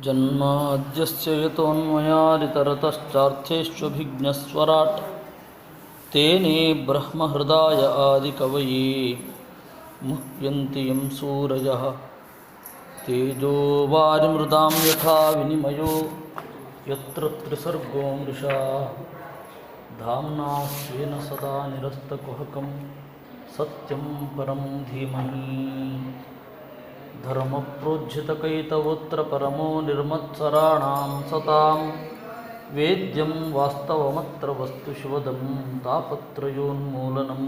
जन्माद्यस्य यतोऽन्वयादितरतश्चार्थेष्वभिज्ञस्वराट् तेने ब्रह्महृदाय आदिकवये मुह्यन्ति यं सूरयः तेजो वारिमृदां यथा विनिमयो यत्र त्रिसर्गो मृषा धाम्ना स्वेन सदा निरस्तकुहकं सत्यं परं धीमहि धर्मप्रोज्झितकैतवोऽत्र परमो निर्मत्सराणां सतां वेद्यं वास्तवमत्र वस्तुशिवदं तापत्रयोन्मूलनं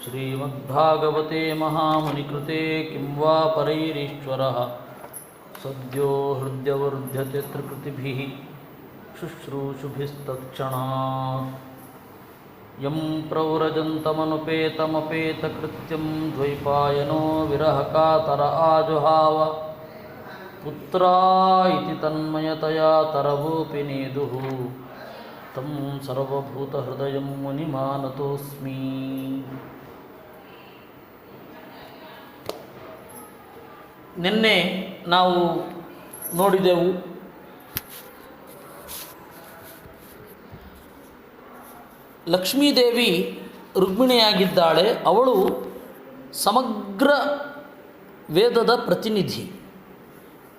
श्रीमद्भागवते महामुनिकृते किं वा परैरीश्वरः सद्यो हृद्यवर्ध्यते त्रिकृतिभिः शुश्रूषुभिस्तत्क्षणात् यं प्रव्रजन्तमनुपेतमपेतकृत्यं द्वैपायनो विरहकातर आजुहाव पुत्राइति तन्मयतया तरवोऽपि नेदुः तं सर्वभूतहृदयं मुनिमानतोऽस्मि। ನಿನ್ನೆ ನಾವು ನೋಡಿದೆವು ಲಕ್ಷ್ಮೀದೇವಿ ರುಕ್ಮಿಣಿಯಾಗಿದ್ದಾಳೆ. ಅವಳು ಸಮಗ್ರ ವೇದದ ಪ್ರತಿನಿಧಿ.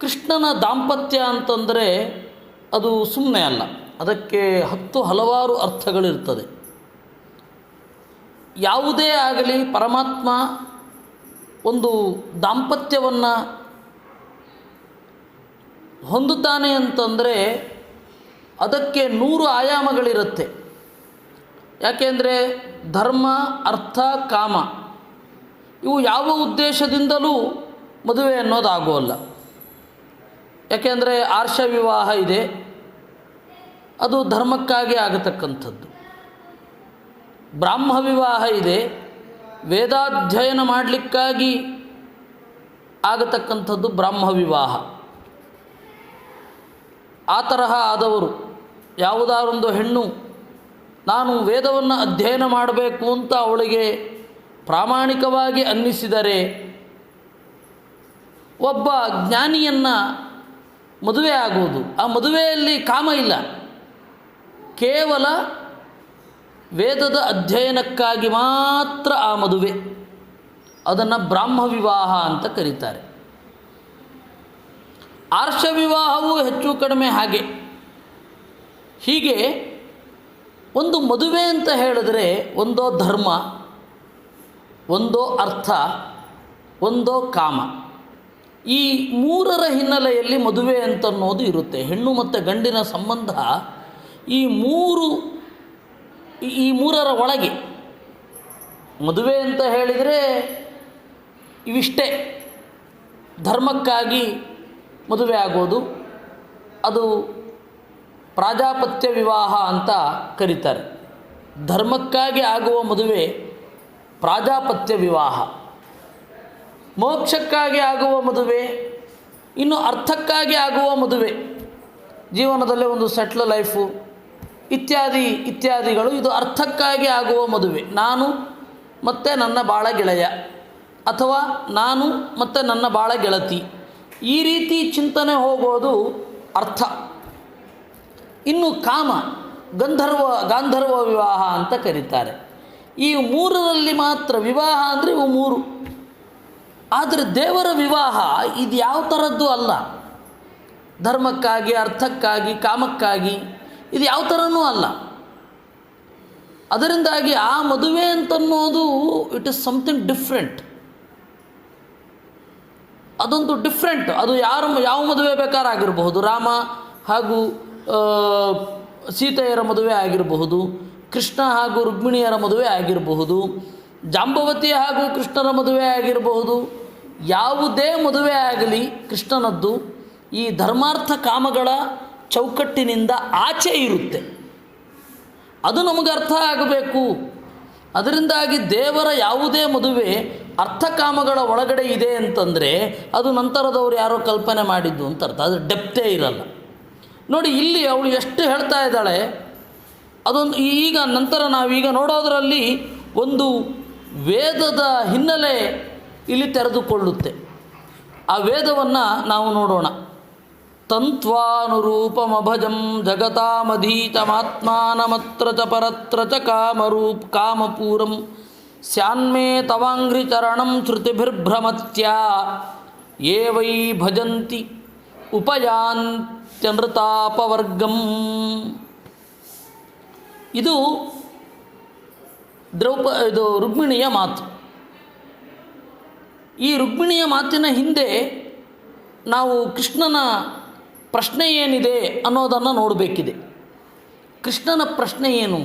ಕೃಷ್ಣನ ದಾಂಪತ್ಯ ಅಂತಂದರೆ ಅದು ಸುಮ್ಮನೆ ಅಲ್ಲ, ಅದಕ್ಕೆ ಹಲವಾರು ಅರ್ಥಗಳಿರ್ತದೆ. ಯಾವುದೇ ಆಗಲಿ ಪರಮಾತ್ಮ ಒಂದು ದಾಂಪತ್ಯವನ್ನು ಹೊಂದುತ್ತಾನೆ ಅಂತಂದರೆ ಅದಕ್ಕೆ 100 ಆಯಾಮಗಳಿರುತ್ತೆ. ಯಾಕೆಂದರೆ ಧರ್ಮ, ಅರ್ಥ, ಕಾಮ ಇವು ಯಾವ ಉದ್ದೇಶದಿಂದಲೂ ಮದುವೆ ಅನ್ನೋದಾಗೋಲ್ಲ. ಯಾಕೆಂದರೆ ಆರ್ಷ ವಿವಾಹ ಇದೆ, ಅದು ಧರ್ಮಕ್ಕಾಗಿ ಆಗತಕ್ಕಂಥದ್ದು. ಬ್ರಾಹ್ಮ ವಿವಾಹ ಇದೆ, ವೇದಾಧ್ಯಯನ ಮಾಡಲಿಕ್ಕಾಗಿ ಆಗತಕ್ಕಂಥದ್ದು ಬ್ರಾಹ್ಮ ವಿವಾಹ. ಆ ತರಹ ಆದವರು ಯಾವುದಾರೊಂದು ಹೆಣ್ಣು ನಾನು ವೇದವನ್ನು ಅಧ್ಯಯನ ಮಾಡಬೇಕು ಅಂತ ಅವಳಿಗೆ ಪ್ರಾಮಾಣಿಕವಾಗಿ ಅನ್ನಿಸಿದರೆ ಒಬ್ಬ ಜ್ಞಾನಿಯನ್ನು ಮದುವೆ ಆಗುವುದು. ಆ ಮದುವೆಯಲ್ಲಿ ಕಾಮ ಇಲ್ಲ, ಕೇವಲ ವೇದದ ಅಧ್ಯಯನಕ್ಕಾಗಿ ಮಾತ್ರ ಆ ಮದುವೆ. ಅದನ್ನು ಬ್ರಾಹ್ಮ ವಿವಾಹ ಅಂತ ಕರೀತಾರೆ. ಆರ್ಷ ವಿವಾಹವೂ ಹೆಚ್ಚು ಕಡಿಮೆ ಹಾಗೆ. ಹೀಗೆ ಒಂದು ಮದುವೆ ಅಂತ ಹೇಳಿದ್ರೆ ಒಂದೋ ಧರ್ಮ, ಒಂದೋ ಅರ್ಥ, ಒಂದೋ ಕಾಮ. ಈ 3ರ ಹಿನ್ನೆಲೆಯಲ್ಲಿ ಮದುವೆ ಅಂತನ್ನೋದು ಇರುತ್ತೆ. ಹೆಣ್ಣು ಮತ್ತು ಗಂಡಿನ ಸಂಬಂಧ ಈ 3ರ ಒಳಗೆ. ಮದುವೆ ಅಂತ ಹೇಳಿದರೆ ಇವಿಷ್ಟೇ. ಧರ್ಮಕ್ಕಾಗಿ ಮದುವೆ ಆಗೋದು, ಅದು ಪ್ರಾಜಾಪತ್ಯ ವಿವಾಹ ಅಂತ ಕರೀತಾರೆ. ಧರ್ಮಕ್ಕಾಗಿ ಆಗುವ ಮದುವೆ ಪ್ರಾಜಾಪತ್ಯ ವಿವಾಹ. ಮೋಕ್ಷಕ್ಕಾಗಿ ಆಗುವ ಮದುವೆ, ಇನ್ನು ಅರ್ಥಕ್ಕಾಗಿ ಆಗುವ ಮದುವೆ, ಜೀವನದಲ್ಲೇ ಒಂದು ಸೆಟ್ಲ್ ಲೈಫು ಇತ್ಯಾದಿಗಳು, ಇದು ಅರ್ಥಕ್ಕಾಗಿ ಆಗುವ ಮದುವೆ. ನಾನು ಮತ್ತು ನನ್ನ ಬಾಳ ಗೆಳೆಯ, ಅಥವಾ ನಾನು ಮತ್ತು ನನ್ನ ಬಾಳ ಗೆಳತಿ, ಈ ರೀತಿ ಚಿಂತನೆ ಹೋಗೋದು ಅರ್ಥ. ಇನ್ನು ಕಾಮ, ಗಾಂಧರ್ವ ವಿವಾಹ ಅಂತ ಕರೀತಾರೆ. ಈ 3ರಲ್ಲಿ ಮಾತ್ರ ವಿವಾಹ ಅಂದರೆ ಇವು 3. ಆದರೆ ದೇವರ ವಿವಾಹ ಇದು ಯಾವ ಥರದ್ದು ಅಲ್ಲ. ಧರ್ಮಕ್ಕಾಗಿ, ಅರ್ಥಕ್ಕಾಗಿ, ಕಾಮಕ್ಕಾಗಿ, ಇದು ಯಾವ ಥರನೂ ಅಲ್ಲ. ಅದರಿಂದಾಗಿ ಆ ಮದುವೆ ಅಂತನ್ನೋದು ಇಟ್ ಇಸ್ ಸಮಥಿಂಗ್ ಡಿಫ್ರೆಂಟ್. ಅದೊಂದು ಡಿಫ್ರೆಂಟ್. ಅದು ಯಾವ ಮದುವೆ ಬೇಕಾರಾಗಿರಬಹುದು. ರಾಮ ಹಾಗೂ ಸೀತೆಯರ ಮದುವೆ ಆಗಿರಬಹುದು, ಕೃಷ್ಣ ಹಾಗೂ ರುಕ್ಮಿಣಿಯರ ಮದುವೆ ಆಗಿರಬಹುದು, ಜಾಂಬವತಿ ಹಾಗೂ ಕೃಷ್ಣರ ಮದುವೆ ಆಗಿರಬಹುದು. ಯಾವುದೇ ಮದುವೆ ಆಗಲಿ ಕೃಷ್ಣನದ್ದು ಈ ಧರ್ಮಾರ್ಥ ಕಾಮಗಳ ಚೌಕಟ್ಟಿನಿಂದ ಆಚೆ ಇರುತ್ತೆ. ಅದು ನಮಗೆ ಅರ್ಥ ಆಗಬೇಕು. ಅದರಿಂದಾಗಿ ದೇವರ ಯಾವುದೇ ಮದುವೆ ಅರ್ಥಕಾಮಗಳ ಒಳಗಡೆ ಇದೆ ಅಂತಂದರೆ ಅದು ನಂತರದವರು ಯಾರೋ ಕಲ್ಪನೆ ಮಾಡಿದ್ದು ಅಂತ ಅರ್ಥ. ಅದು ಡೆಪ್ತೇ ಇರಲ್ಲ. ನೋಡಿ, ಇಲ್ಲಿ ಅವಳು ಎಷ್ಟು ಹೇಳ್ತಾ ಇದ್ದಾಳೆ. ಅದೊಂದು ಈಗ ನಂತರ ನಾವೀಗ ನೋಡೋದರಲ್ಲಿ ಒಂದು ವೇದದ ಹಿನ್ನೆಲೆ ಇಲ್ಲಿ ತೆರೆದುಕೊಳ್ಳುತ್ತೆ. ಆ ವೇದವನ್ನು ನಾವು ನೋಡೋಣ. ತಂತ್ವಾನುರೂಪಮಭಜಂ ಜಗತಾಮಧೀತಮಾತ್ಮಾನಮತ್ರ ಚ ಪರತ್ರ ಚ ಕಾಮಪೂರಂ ಸ್ಯಾನ್ಮೇ ತವಾಂಘ್ರಿಚರಣಂ ಶ್ರುತಿಭಿರ್ಭ್ರಮತ್ಯಾ ಯೇ ವೈ ಭಜಂತಿ ಉಪಯಾಂತ್ಯನೃತಾಪವರ್ಗಂ. ಇದು ರುಕ್ಮಿಣಿಯ ಮಾತು. ಈ ರುಕ್ಮಿಣಿಯ ಮಾತಿನ ಹಿಂದೆ ನಾವು ಕೃಷ್ಣನ ಪ್ರಶ್ನೆ ಏನಿದೆ ಅನ್ನೋದನ್ನು ನೋಡಬೇಕಿದೆ. ಕೃಷ್ಣನ ಪ್ರಶ್ನೆ ಏನು?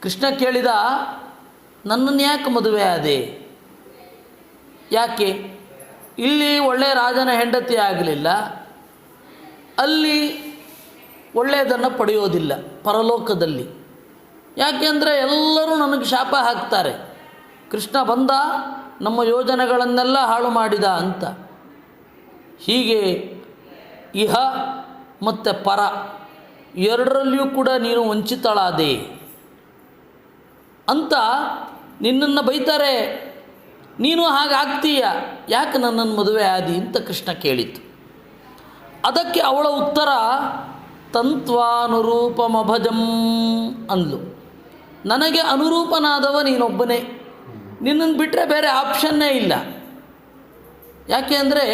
ಕೃಷ್ಣ ಕೇಳಿದ, ನನ್ನನ್ನು ಯಾಕೆ ಮದುವೆ ಆದೆ? ಯಾಕೆ? ಇಲ್ಲಿ ಒಳ್ಳೆಯ ರಾಜನ ಹೆಂಡತಿ ಆಗಲಿಲ್ಲ, ಅಲ್ಲಿ ಒಳ್ಳೆಯದನ್ನು ಪಡೆಯೋದಿಲ್ಲ ಪರಲೋಕದಲ್ಲಿ. ಯಾಕೆಂದರೆ ಎಲ್ಲರೂ ನನಗೆ ಶಾಪ ಹಾಕ್ತಾರೆ, ಕೃಷ್ಣ ಬಂದ ನಮ್ಮ ಯೋಜನೆಗಳನ್ನೆಲ್ಲ ಹಾಳು ಮಾಡಿದ ಅಂತ. ಹೀಗೆ ಇಹ ಮತ್ತು ಪರ ಎರಡರಲ್ಲಿಯೂ ಕೂಡ ನೀನು ವಂಚಿತಳಾದೆ ಅಂತ ನಿನ್ನನ್ನು ಬೈತಾರೆ. ನೀನು ಹಾಗಾಗ್ತೀಯ, ಯಾಕೆ ನನ್ನನ್ನು ಮದುವೆ ಆದಿ ಅಂತ ಕೃಷ್ಣ ಕೇಳಿತು. ಅದಕ್ಕೆ ಅವಳ ಉತ್ತರ ತಂತ್ವಾನುರೂಪಮಭಜಂ ಅಂದ್ಲು. ನನಗೆ ಅನುರೂಪನಾದವ ನೀನೊಬ್ಬನೇ, ನಿನ್ನನ್ನು ಬಿಟ್ಟರೆ ಬೇರೆ ಆಪ್ಷನ್ನೇ ಇಲ್ಲ. ಯಾಕೆ ಅಂದರೆ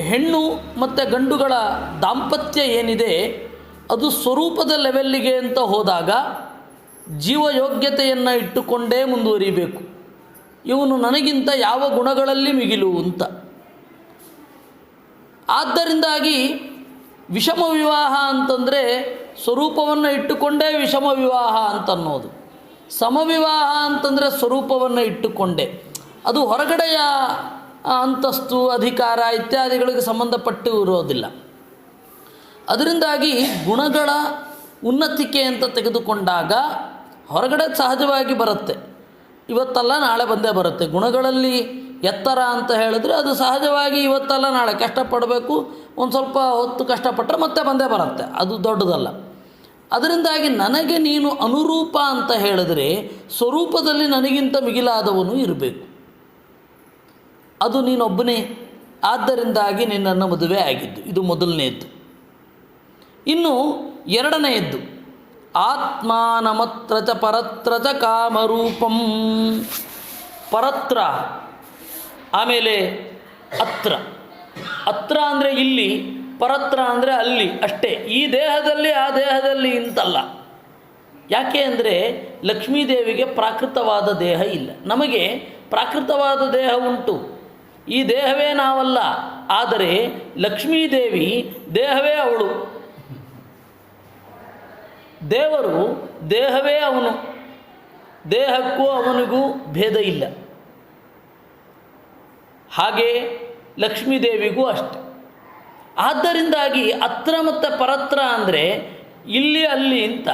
ಹೆಣ್ಣು ಮತ್ತು ಗಂಡುಗಳ ದಾಂಪತ್ಯ ಏನಿದೆ ಅದು ಸ್ವರೂಪದ ಲೆವೆಲ್ಲಿಗೆ ಅಂತ ಹೋದಾಗ ಜೀವಯೋಗ್ಯತೆಯನ್ನು ಇಟ್ಟುಕೊಂಡೇ ಮುಂದುವರಿಬೇಕು. ಇವನು ನನಗಿಂತ ಯಾವ ಗುಣಗಳಲ್ಲಿ ಮಿಗಿಲು ಅಂತ. ಆದ್ದರಿಂದಾಗಿ ವಿಷಮ ವಿವಾಹ ಅಂತಂದರೆ ಸ್ವರೂಪವನ್ನು ಇಟ್ಟುಕೊಂಡೇ ವಿಷಮ ವಿವಾಹ ಅಂತನ್ನೋದು. ಸಮವಿವಾಹ ಅಂತಂದರೆ ಸ್ವರೂಪವನ್ನು ಇಟ್ಟುಕೊಂಡೇ, ಅದು ಹೊರಗಡೆಯ ಅಂತಸ್ತು ಅಧಿಕಾರ ಇತ್ಯಾದಿಗಳಿಗೆ ಸಂಬಂಧಪಟ್ಟು ಇರೋದಿಲ್ಲ. ಅದರಿಂದಾಗಿ ಗುಣಗಳ ಉನ್ನತಿಕೆ ಅಂತ ತೆಗೆದುಕೊಂಡಾಗ ಹೊರಗಡೆ ಸಹಜವಾಗಿ ಬರುತ್ತೆ, ಇವತ್ತಲ್ಲ ನಾಳೆ ಬಂದೇ ಬರುತ್ತೆ. ಗುಣಗಳಲ್ಲಿ ಎತ್ತರ ಅಂತ ಹೇಳಿದ್ರೆ ಅದು ಸಹಜವಾಗಿ ಇವತ್ತಲ್ಲ ನಾಳೆ ಕಷ್ಟಪಡಬೇಕು, ಒಂದು ಸ್ವಲ್ಪ ಹೊತ್ತು ಕಷ್ಟಪಟ್ಟರೆ ಮತ್ತೆ ಬಂದೇ ಬರುತ್ತೆ, ಅದು ದೊಡ್ಡದಲ್ಲ. ಅದರಿಂದಾಗಿ ನನಗೆ ನೀನು ಅನುರೂಪ ಅಂತ ಹೇಳಿದ್ರೆ ಸ್ವರೂಪದಲ್ಲಿ ನನಗಿಂತ ಮಿಗಿಲಾದವನು ಇರಬೇಕು, ಅದು ನೀನೊಬ್ಬನೇ. ಆದ್ದರಿಂದಾಗಿ ನಿನ್ನನ್ನು ಮದುವೆ ಆಗಿದ್ದು. ಇದು ಮೊದಲನೆಯದ್ದು. ಇನ್ನು ಎರಡನೆಯದ್ದು, ಆತ್ಮಾನಮತ್ರ ಚ ಪರತ್ರ ಚ ಕಾಮರೂಪಂ. ಪರತ್ರ, ಆಮೇಲೆ ಅತ್ರ. ಅತ್ರ ಅಂದರೆ ಇಲ್ಲಿ, ಪರತ್ರ ಅಂದರೆ ಅಲ್ಲಿ ಅಷ್ಟೇ. ಈ ದೇಹದಲ್ಲಿ ಆ ದೇಹದಲ್ಲಿ ಇಂತಲ್ಲ. ಯಾಕೆ ಅಂದರೆ ಲಕ್ಷ್ಮೀದೇವಿಗೆ ಪ್ರಾಕೃತವಾದ ದೇಹ ಇಲ್ಲ, ನಮಗೆ ಪ್ರಾಕೃತವಾದ ದೇಹ ಉಂಟು. ಈ ದೇಹವೇ ನಾವಲ್ಲ, ಆದರೆ ಲಕ್ಷ್ಮೀದೇವಿ ದೇಹವೇ ಅವಳು. ದೇವರು ದೇಹವೇ ಅವನು, ದೇಹಕ್ಕೂ ಅವನಿಗೂ ಭೇದ ಇಲ್ಲ. ಹಾಗೆ ಲಕ್ಷ್ಮೀದೇವಿಗೂ ಅಷ್ಟೆ. ಆದ್ದರಿಂದಾಗಿ ಅತ್ರ ಮತ್ತು ಪರತ್ರ ಅಂದರೆ ಇಲ್ಲಿ ಅಲ್ಲಿ ಅಂತ,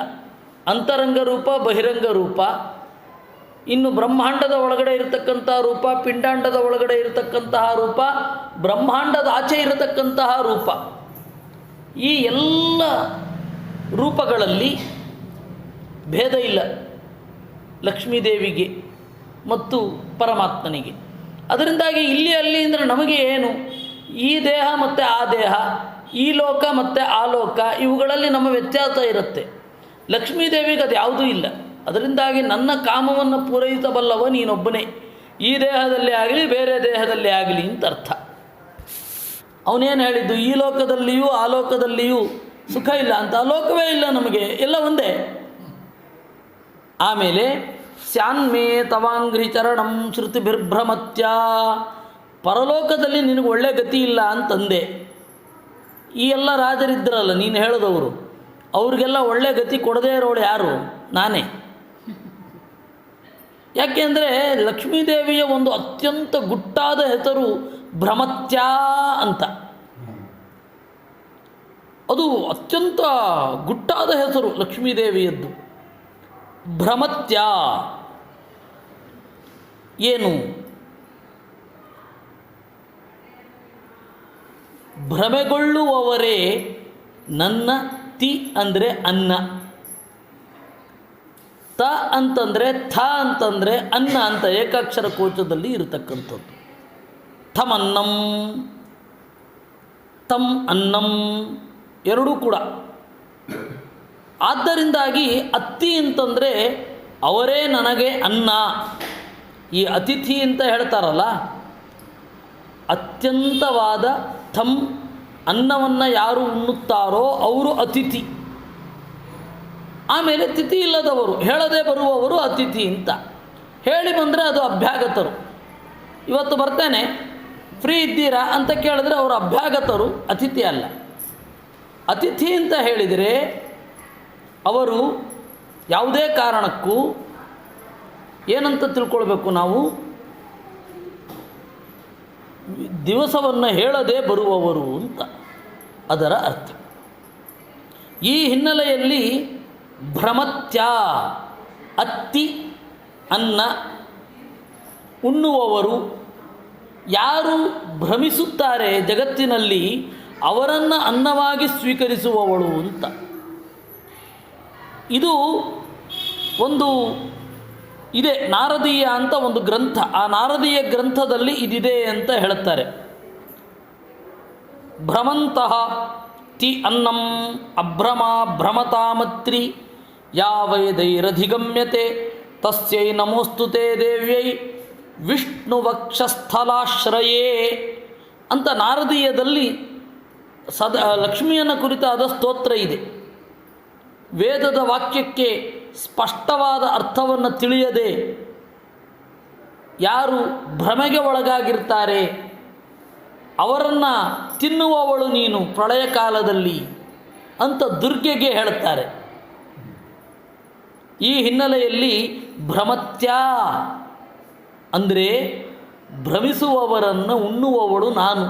ಅಂತರಂಗ ರೂಪ ಬಹಿರಂಗ ರೂಪ. ಇನ್ನು ಬ್ರಹ್ಮಾಂಡದ ಒಳಗಡೆ ಇರತಕ್ಕಂತಹ ರೂಪ, ಪಿಂಡಾಂಡದ ಒಳಗಡೆ ಇರತಕ್ಕಂತಹ ರೂಪ, ಬ್ರಹ್ಮಾಂಡದ ಆಚೆ ಇರತಕ್ಕಂತಹ ರೂಪ. ಈ ಎಲ್ಲ ರೂಪಗಳಲ್ಲಿ ಭೇದ ಇಲ್ಲ ಲಕ್ಷ್ಮೀದೇವಿಗೆ ಮತ್ತು ಪರಮಾತ್ಮನಿಗೆ. ಅದರಿಂದಾಗಿ ಇಲ್ಲಿ ಅಲ್ಲಿ ಅಂದರೆ ನಮಗೆ ಏನು, ಈ ದೇಹ ಮತ್ತು ಆ ದೇಹ, ಈ ಲೋಕ ಮತ್ತು ಆ ಲೋಕ, ಇವುಗಳಲ್ಲಿ ನಮ್ಮ ವ್ಯತ್ಯಾಸ ಇರುತ್ತೆ. ಲಕ್ಷ್ಮೀದೇವಿಗೆ ಅದು ಯಾವುದೂ ಇಲ್ಲ. ಅದರಿಂದಾಗಿ ನನ್ನ ಕಾಮವನ್ನು ಪೂರೈಸಬಲ್ಲವ ನೀನೊಬ್ಬನೇ, ಈ ದೇಹದಲ್ಲಿ ಆಗಲಿ ಬೇರೆ ದೇಹದಲ್ಲಿ ಆಗಲಿ ಅಂತ ಅರ್ಥ. ಅವನೇನು ಹೇಳಿದ್ದು, ಈ ಲೋಕದಲ್ಲಿಯೂ ಆ ಲೋಕದಲ್ಲಿಯೂ ಸುಖ ಇಲ್ಲ ಅಂತ. ಆ ಲೋಕವೇ ಇಲ್ಲ ನಮಗೆ, ಎಲ್ಲ ಒಂದೇ. ಆಮೇಲೆ ಸ್ಯಾನ್ಮೇ ತವಾಂಘ್ರಿ ಚರಣಂ ಶ್ರುತಿಭಿರ್ಭ್ರಮತ್ಯ. ಪರಲೋಕದಲ್ಲಿ ನಿನಗೆ ಒಳ್ಳೆ ಗತಿ ಇಲ್ಲ ಅಂತಂದೆ. ಈ ಎಲ್ಲ ರಾಜರಿದ್ದರಲ್ಲ ನೀನು ಹೇಳಿದವರು, ಅವ್ರಿಗೆಲ್ಲ ಒಳ್ಳೆ ಗತಿ ಕೊಡದೇ ಇರೋಳು ಯಾರು? ನಾನೇ. ಯಾಕೆಂದರೆ ಲಕ್ಷ್ಮೀದೇವಿಯ ಒಂದು ಅತ್ಯಂತ ಗುಟ್ಟಾದ ಹೆಸರು ಭ್ರಮತ್ಯ ಅಂತ. ಅದು ಅತ್ಯಂತ ಗುಟ್ಟಾದ ಹೆಸರು ಲಕ್ಷ್ಮೀದೇವಿಯದ್ದು. ಭ್ರಮತ್ಯ ಏನು? ಭ್ರಮೆಗೊಳ್ಳುವವರೇ ನನ್ನ. ತಿ ಅಂದರೆ ಅನ್ನ, ತ ಅಂತಂದರೆ ಥ ಅಂತಂದರೆ ಅನ್ನ ಅಂತ ಏಕಾಕ್ಷರ ಕೋಶದಲ್ಲಿ ಇರತಕ್ಕಂಥದ್ದು. ಥಮನ್ನಂ ತಮ್ ಅನ್ನಂ ಎರಡೂ ಕೂಡ. ಆದ್ದರಿಂದಾಗಿ ಅತ್ತಿ ಅಂತಂದರೆ ಅವರೇ ನನಗೆ ಅನ್ನ. ಈ ಅತಿಥಿ ಅಂತ ಹೇಳ್ತಾರಲ್ಲ, ಅತ್ಯಂತವಾದ ತಮ್ ಅನ್ನವನ್ನು ಯಾರು ಉಣ್ಣುತ್ತಾರೋ ಅವರು ಅತಿಥಿ. ಆಮೇಲೆ ತಿಥಿ ಇಲ್ಲದವರು, ಹೇಳದೆ ಬರುವವರು ಅತಿಥಿ ಅಂತ. ಹೇಳಿ ಬಂದರೆ ಅದು ಅಭ್ಯಾಗತರು. ಇವತ್ತು ಬರ್ತೇನೆ, ಫ್ರೀ ಇದ್ದೀರಾ ಅಂತ ಕೇಳಿದ್ರೆ ಅವರು ಅಭ್ಯಾಗತರು, ಅತಿಥಿ ಅಲ್ಲ. ಅತಿಥಿ ಅಂತ ಹೇಳಿದರೆ ಅವರು ಯಾವುದೇ ಕಾರಣಕ್ಕೂ ಏನಂತ ತಿಳ್ಕೊಳ್ಬೇಕು ನಾವು, ದಿವಸವನ್ನು ಹೇಳದೆ ಬರುವವರು ಅಂತ ಅದರ ಅರ್ಥ. ಈ ಹಿನ್ನೆಲೆಯಲ್ಲಿ ಭ್ರಮತ್ಯ, ಅತ್ತಿ ಅನ್ನ ಉಣ್ಣುವವರು, ಯಾರು ಭ್ರಮಿಸುತ್ತಾರೆ ಜಗತ್ತಿನಲ್ಲಿ ಅವರನ್ನು ಅನ್ನವಾಗಿ ಸ್ವೀಕರಿಸುವವಳು ಅಂತ. ಇದು ಒಂದು ಇದೆ, ನಾರದೀಯ ಅಂತ ಒಂದು ಗ್ರಂಥ. ಆ ನಾರದೀಯ ಗ್ರಂಥದಲ್ಲಿ ಇದಿದೆ ಅಂತ ಹೇಳುತ್ತಾರೆ. ಭ್ರಮಂತಹ ತಿ ಅನ್ನಂ ಅಭ್ರಮ ಭ್ರಮತಾಮತ್ರಿ ಯಾವೈದೈರಧಿಗಮ್ಯತೆ ತಸ್ಯೈ ನಮೋಸ್ತುತೆ ದೇವ್ಯೈ ವಿಷ್ಣುವಕ್ಷಸ್ಥಲಾಶ್ರಯೇ ಅಂತ ನಾರದೀಯದಲ್ಲಿ ಲಕ್ಷ್ಮಿಯನ್ನು ಕುರಿತಾದ ಸ್ತೋತ್ರ ಇದೆ. ವೇದದ ವಾಕ್ಯಕ್ಕೆ ಸ್ಪಷ್ಟವಾದ ಅರ್ಥವನ್ನು ತಿಳಿಯದೆ ಯಾರು ಭ್ರಮೆಗೆ ಒಳಗಾಗಿರ್ತಾರೆ ಅವರನ್ನು ತಿನ್ನುವವಳು ನೀನು ಪ್ರಳಯ ಕಾಲದಲ್ಲಿ ಅಂತ ದುರ್ಗೆಗೆ ಹೇಳುತ್ತಾರೆ. ಈ ಹಿನ್ನೆಲೆಯಲ್ಲಿ ಭ್ರಮತ್ಯ ಅಂದರೆ ಭ್ರಮಿಸುವವರನ್ನು ಉಣ್ಣುವವಳು ನಾನು.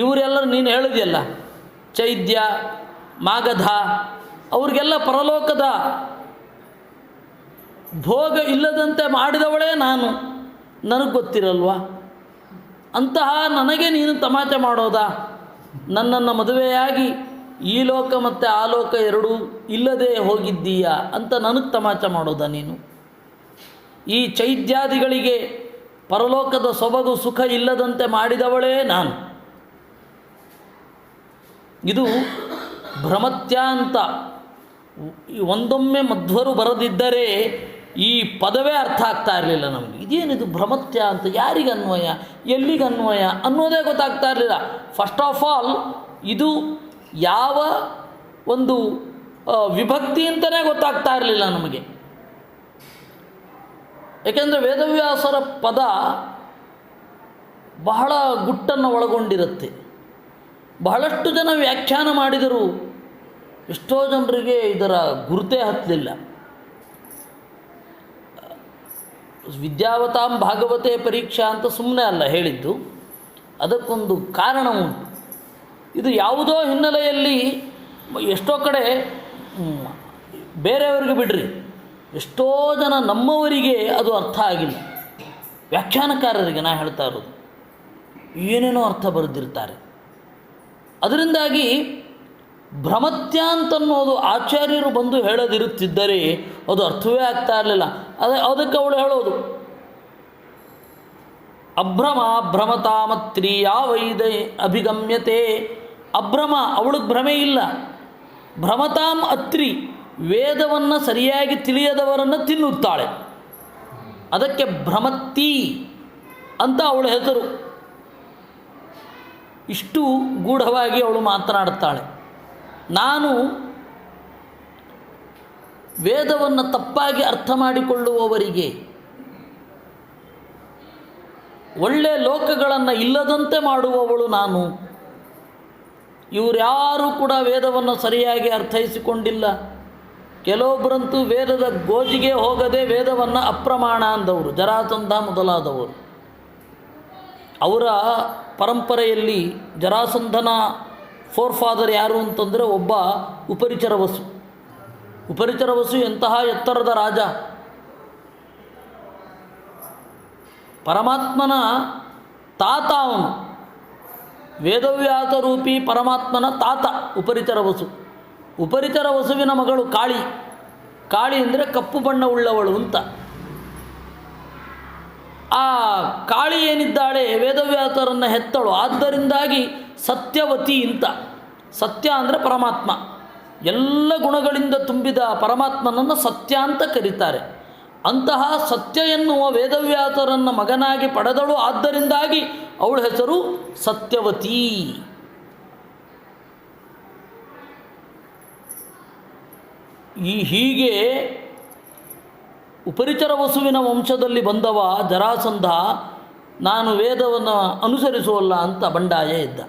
ಇವರೆಲ್ಲರೂ ನೀನು ಹೇಳಿದೆಯಲ್ಲ, ಚೈದ್ಯ, ಮಾಗಧ, ಅವ್ರಿಗೆಲ್ಲ ಪರಲೋಕದ ಭೋಗ ಇಲ್ಲದಂತೆ ಮಾಡಿದವಳೇ ನಾನು, ನನಗೆ ಗೊತ್ತಿರಲ್ವಾ? ಅಂತಹ ನನಗೆ ನೀನು ತಮಾಷೆ ಮಾಡೋದಾ? ನನ್ನನ್ನು ಮದುವೆಯಾಗಿ ಈ ಲೋಕ ಮತ್ತು ಆ ಲೋಕ ಎರಡೂ ಇಲ್ಲದೆ ಹೋಗಿದ್ದೀಯಾ ಅಂತ ನನಗೆ ತಮಾಷೆ ಮಾಡೋದಾ ನೀನು? ಈ ಚೈದ್ಯಾದಿಗಳಿಗೆ ಪರಲೋಕದ ಸೊಬಗು ಸುಖ ಇಲ್ಲದಂತೆ ಮಾಡಿದವಳೇ ನಾನು. ಇದು ಭ್ರಮತ್ಯ ಅಂತ ಒಂದೊಮ್ಮೆ ಮಧ್ವರು ಬರದಿದ್ದರೆ ಈ ಪದವೇ ಅರ್ಥ ಆಗ್ತಾ ಇರಲಿಲ್ಲ ನಮಗೆ. ಇದೇನಿದು ಭ್ರಮತ್ಯ ಅಂತ, ಯಾರಿಗೆ ಅನ್ವಯ, ಎಲ್ಲಿಗೆ ಅನ್ವಯ ಅನ್ನೋದೇ ಗೊತ್ತಾಗ್ತಾ ಇರಲಿಲ್ಲ. ಫಸ್ಟ್ ಆಫ್ ಆಲ್ ಇದು ಯಾವ ಒಂದು ವಿಭಕ್ತಿ ಅಂತಲೇ ಗೊತ್ತಾಗ್ತಾ ಇರಲಿಲ್ಲ ನಮಗೆ. ಏಕೆಂದರೆ ವೇದವ್ಯಾಸರ ಪದ ಬಹಳ ಗುಟ್ಟನ್ನು ಒಳಗೊಂಡಿರುತ್ತೆ. ಬಹಳಷ್ಟು ಜನ ವ್ಯಾಖ್ಯಾನ ಮಾಡಿದರು, ಎಷ್ಟೋ ಜನರಿಗೆ ಇದರ ಗುರುತೇ ಹತ್ತಲಿಲ್ಲ. ವಿದ್ಯಾವತಾಂ ಭಾಗವತೆ ಪರೀಕ್ಷಾ ಅಂತ ಸುಮ್ಮನೆ ಅಲ್ಲ ಹೇಳಿದ್ದು, ಅದಕ್ಕೊಂದು ಕಾರಣ ಉಂಟು. ಇದು ಯಾವುದೋ ಹಿನ್ನೆಲೆಯಲ್ಲಿ ಎಷ್ಟೋ ಕಡೆ ಬೇರೆಯವರಿಗೆ ಬಿಡ್ರಿ, ಎಷ್ಟೋ ಜನ ನಮ್ಮವರಿಗೆ ಅದು ಅರ್ಥ ಆಗಿಲ್ಲ. ವ್ಯಾಖ್ಯಾನಕಾರರಿಗೆ ನಾ ಹೇಳ್ತಾ ಇರೋದು, ಏನೇನೋ ಅರ್ಥ ಬರೆದಿರ್ತಾರೆ. ಅದರಿಂದಾಗಿ ಭ್ರಮತ್ಯ ಅಂತನ್ನೋದು ಆಚಾರ್ಯರು ಬಂದು ಹೇಳದಿರುತ್ತಿದ್ದರೆ ಅದು ಅರ್ಥವೇ ಆಗ್ತಾ ಇರಲಿಲ್ಲ. ಅದಕ್ಕೆ ಅವಳು ಹೇಳೋದು ಅಭ್ರಮ ಭ್ರಮತಾಮತ್ರಿ ಯಾವೈದ ಅಭಿಗಮ್ಯತೆ. ಅಭ್ರಮ, ಅವಳಿಗೆ ಭ್ರಮೆ ಇಲ್ಲ. ಭ್ರಮತಾಂ ಅತ್ರಿ, ವೇದವನ್ನು ಸರಿಯಾಗಿ ತಿಳಿಯದವರನ್ನು ತಿನ್ನುತ್ತಾಳೆ. ಅದಕ್ಕೆ ಭ್ರಮತ್ತಿ ಅಂತ ಅವಳ ಹೆಸರು. ಇಷ್ಟು ಗೂಢವಾಗಿ ಅವಳು ಮಾತನಾಡುತ್ತಾಳೆ. ನಾನು ವೇದವನ್ನು ತಪ್ಪಾಗಿ ಅರ್ಥ ಮಾಡಿಕೊಳ್ಳುವವರಿಗೆ, ಒಳ್ಳೆಯ ಲೋಕಗಳನ್ನು ಇಲ್ಲದಂತೆ ಮಾಡುವವಳು ನಾನು. ಇವರ್ಯಾರೂ ಕೂಡ ವೇದವನ್ನು ಸರಿಯಾಗಿ ಅರ್ಥೈಸಿಕೊಂಡಿಲ್ಲ. ಕೆಲವೊಬ್ಬರಂತೂ ವೇದದ ಗೋಜಿಗೆ ಹೋಗದೆ ವೇದವನ್ನು ಅಪ್ರಮಾಣ ಅಂದವರು, ಜರಾಸಂಧ ಮೊದಲಾದವರು. ಅವರ ಪರಂಪರೆಯಲ್ಲಿ ಜರಾಸಂಧನ ಫೋರ್ಫಾದರ್ ಯಾರು ಅಂತಂದರೆ ಒಬ್ಬ ಉಪರಿಚರ ವಸು. ಉಪರಿಚರ ವಸು ಎಂತಹ ಎತ್ತರದ ರಾಜ! ಪರಮಾತ್ಮನ ತಾತ ಅವನು, ವೇದವ್ಯಾಸ ರೂಪಿ ಪರಮಾತ್ಮನ ತಾತ ಉಪರಿಚರ ವಸು. ಉಪರಿಚರ ವಸುವಿನ ಮಗಳು ಕಾಳಿ. ಕಾಳಿ ಅಂದರೆ ಕಪ್ಪು ಬಣ್ಣ ಉಳ್ಳವಳು ಅಂತ. ಆ ಕಾಳಿ ಏನಿದ್ದಾಳೆ ವೇದವ್ಯಾಸರನ್ನು ಹೆತ್ತಳು. ಆದ್ದರಿಂದಾಗಿ ಸತ್ಯವತಿ ಅಂತ. ಸತ್ಯ ಅಂದರೆ ಪರಮಾತ್ಮ, ಎಲ್ಲ ಗುಣಗಳಿಂದ ತುಂಬಿದ ಪರಮಾತ್ಮನನ್ನು ಸತ್ಯ ಅಂತ ಕರೀತಾರೆ. ಅಂತಹ ಸತ್ಯ ಎನ್ನುವ ವೇದವ್ಯಾಸರನ್ನು ಮಗನಾಗಿ ಪಡೆದಳು. ಆದ್ದರಿಂದಾಗಿ ಅವಳ ಹೆಸರು ಸತ್ಯವತಿ. ಹೀಗೆ ಉಪರಿಚರ ವಸುವಿನ ವಂಶದಲ್ಲಿ ಬಂದವ ಜರಾಸಂಧ ನಾನು ವೇದವನ್ನು ಅನುಸರಿಸುವಲ್ಲ ಅಂತ ಬಂಡಾಯ ಇದ್ದ.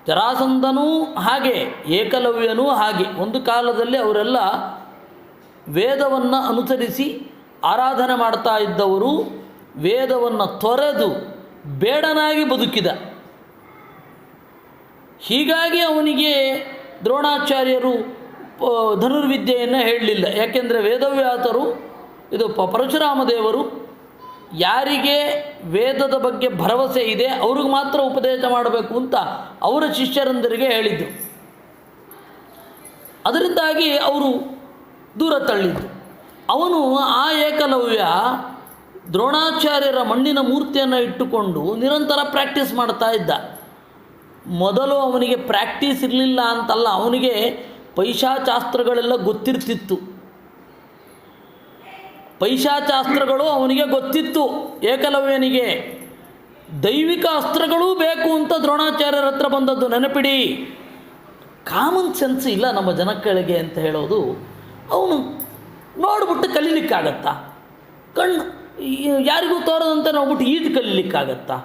ಜರಾಸಂಧನೂ ಹಾಗೆ, ಏಕಲವ್ಯನೂ ಹಾಗೆ. ಒಂದು ಕಾಲದಲ್ಲಿ ಅವರೆಲ್ಲ ವೇದವನ್ನು ಅನುಸರಿಸಿ ಆರಾಧನೆ ಮಾಡ್ತಾ ಇದ್ದವರು ವೇದವನ್ನು ತೊರೆದು ಬೇಡನಾಗಿ ಬದುಕಿದ. ಹೀಗಾಗಿ ಅವನಿಗೆ ದ್ರೋಣಾಚಾರ್ಯರು ಧನುರ್ವಿದ್ಯೆಯನ್ನು ಹೇಳಲಿಲ್ಲ. ಯಾಕೆಂದರೆ ವೇದವ್ಯಾಸರು ಇದು ಪರಶುರಾಮ ದೇವರು ಯಾರಿಗೆ ವೇದದ ಬಗ್ಗೆ ಭರವಸೆ ಇದೆ ಅವ್ರಿಗೆ ಮಾತ್ರ ಉಪದೇಶ ಮಾಡಬೇಕು ಅಂತ ಅವರ ಶಿಷ್ಯರಂದರಿಗೆ ಹೇಳಿದ್ದು. ಅದರಿಂದಾಗಿ ಅವರು ದೂರ ತಳ್ಳಿದ್ದು. ಅವನು ಆ ಏಕಲವ್ಯ ದ್ರೋಣಾಚಾರ್ಯರ ಮಣ್ಣಿನ ಮೂರ್ತಿಯನ್ನು ಇಟ್ಟುಕೊಂಡು ನಿರಂತರ ಪ್ರಾಕ್ಟೀಸ್ ಮಾಡ್ತಾ ಇದ್ದ. ಮೊದಲು ಅವನಿಗೆ ಪ್ರಾಕ್ಟೀಸ್ ಇರಲಿಲ್ಲ ಅಂತಲ್ಲ, ಅವನಿಗೆ ಪೈಶಾಚಾಸ್ತ್ರಗಳೆಲ್ಲ ಗೊತ್ತಿರ್ತಿತ್ತು. ಪೈಶಾಚಾಸ್ತ್ರಗಳು ಅವನಿಗೆ ಗೊತ್ತಿತ್ತು. ಏಕಲವ್ಯನಿಗೆ ದೈವಿಕ ಅಸ್ತ್ರಗಳೂ ಬೇಕು ಅಂತ ದ್ರೋಣಾಚಾರ್ಯರ ಹತ್ರ ಬಂದದ್ದು ನೆನಪಿಡಿ. ಕಾಮನ್ ಸೆನ್ಸ್ ಇಲ್ಲ ನಮ್ಮ ಜನಗಳಿಗೆ ಅಂತ ಹೇಳೋದು. ಅವನು ನೋಡ್ಬಿಟ್ಟು ಕಲೀಲಿಕ್ಕಾಗತ್ತಾ? ಕಣ್ಣು ಯಾರಿಗೂ ತೋರದಂತೆ ನೋಡ್ಬಿಟ್ಟು ಈಜು ಕಲೀಲಿಕ್ಕಾಗತ್ತಾ?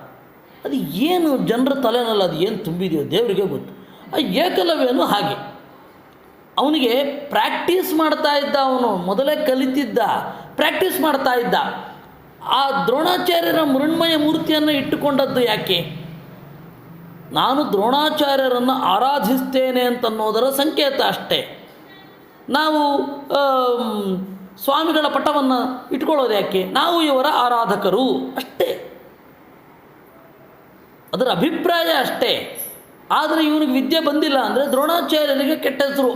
ಅದು ಏನು ಜನರ ತಲೆನಲ್ಲಿ ಅದು ಏನು ತುಂಬಿದೆಯೋ ದೇವರಿಗೆ ಗೊತ್ತು. ಆ ಏಕಲವ್ಯನು ಹಾಗೆ, ಅವನಿಗೆ ಪ್ರಾಕ್ಟೀಸ್ ಮಾಡ್ತಾ ಇದ್ದ. ಅವನು ಮೊದಲೇ ಕಲಿತಿದ್ದ, ಪ್ರಾಕ್ಟೀಸ್ ಮಾಡ್ತಾ ಇದ್ದ. ಆ ದ್ರೋಣಾಚಾರ್ಯರ ಮೃಣ್ಮಯ ಮೂರ್ತಿಯನ್ನು ಇಟ್ಟುಕೊಂಡದ್ದು ಯಾಕೆ? ನಾನು ದ್ರೋಣಾಚಾರ್ಯರನ್ನು ಆರಾಧಿಸ್ತೇನೆ ಅಂತನ್ನೋದರ ಸಂಕೇತ ಅಷ್ಟೇ. ನಾವು ಸ್ವಾಮಿಗಳ ಪಟವನ್ನು ಇಟ್ಕೊಳ್ಳೋದು ಯಾಕೆ? ನಾವು ಇವರ ಆರಾಧಕರು ಅಷ್ಟೇ, ಅದರ ಅಭಿಪ್ರಾಯ ಅಷ್ಟೇ. ಆದರೆ ಇವನಿಗೆ ವಿದ್ಯೆ ಬಂದಿಲ್ಲ ಅಂದರೆ ದ್ರೋಣಾಚಾರ್ಯರಿಗೆ ಕೆಟ್ಟ ಹೆಸರು.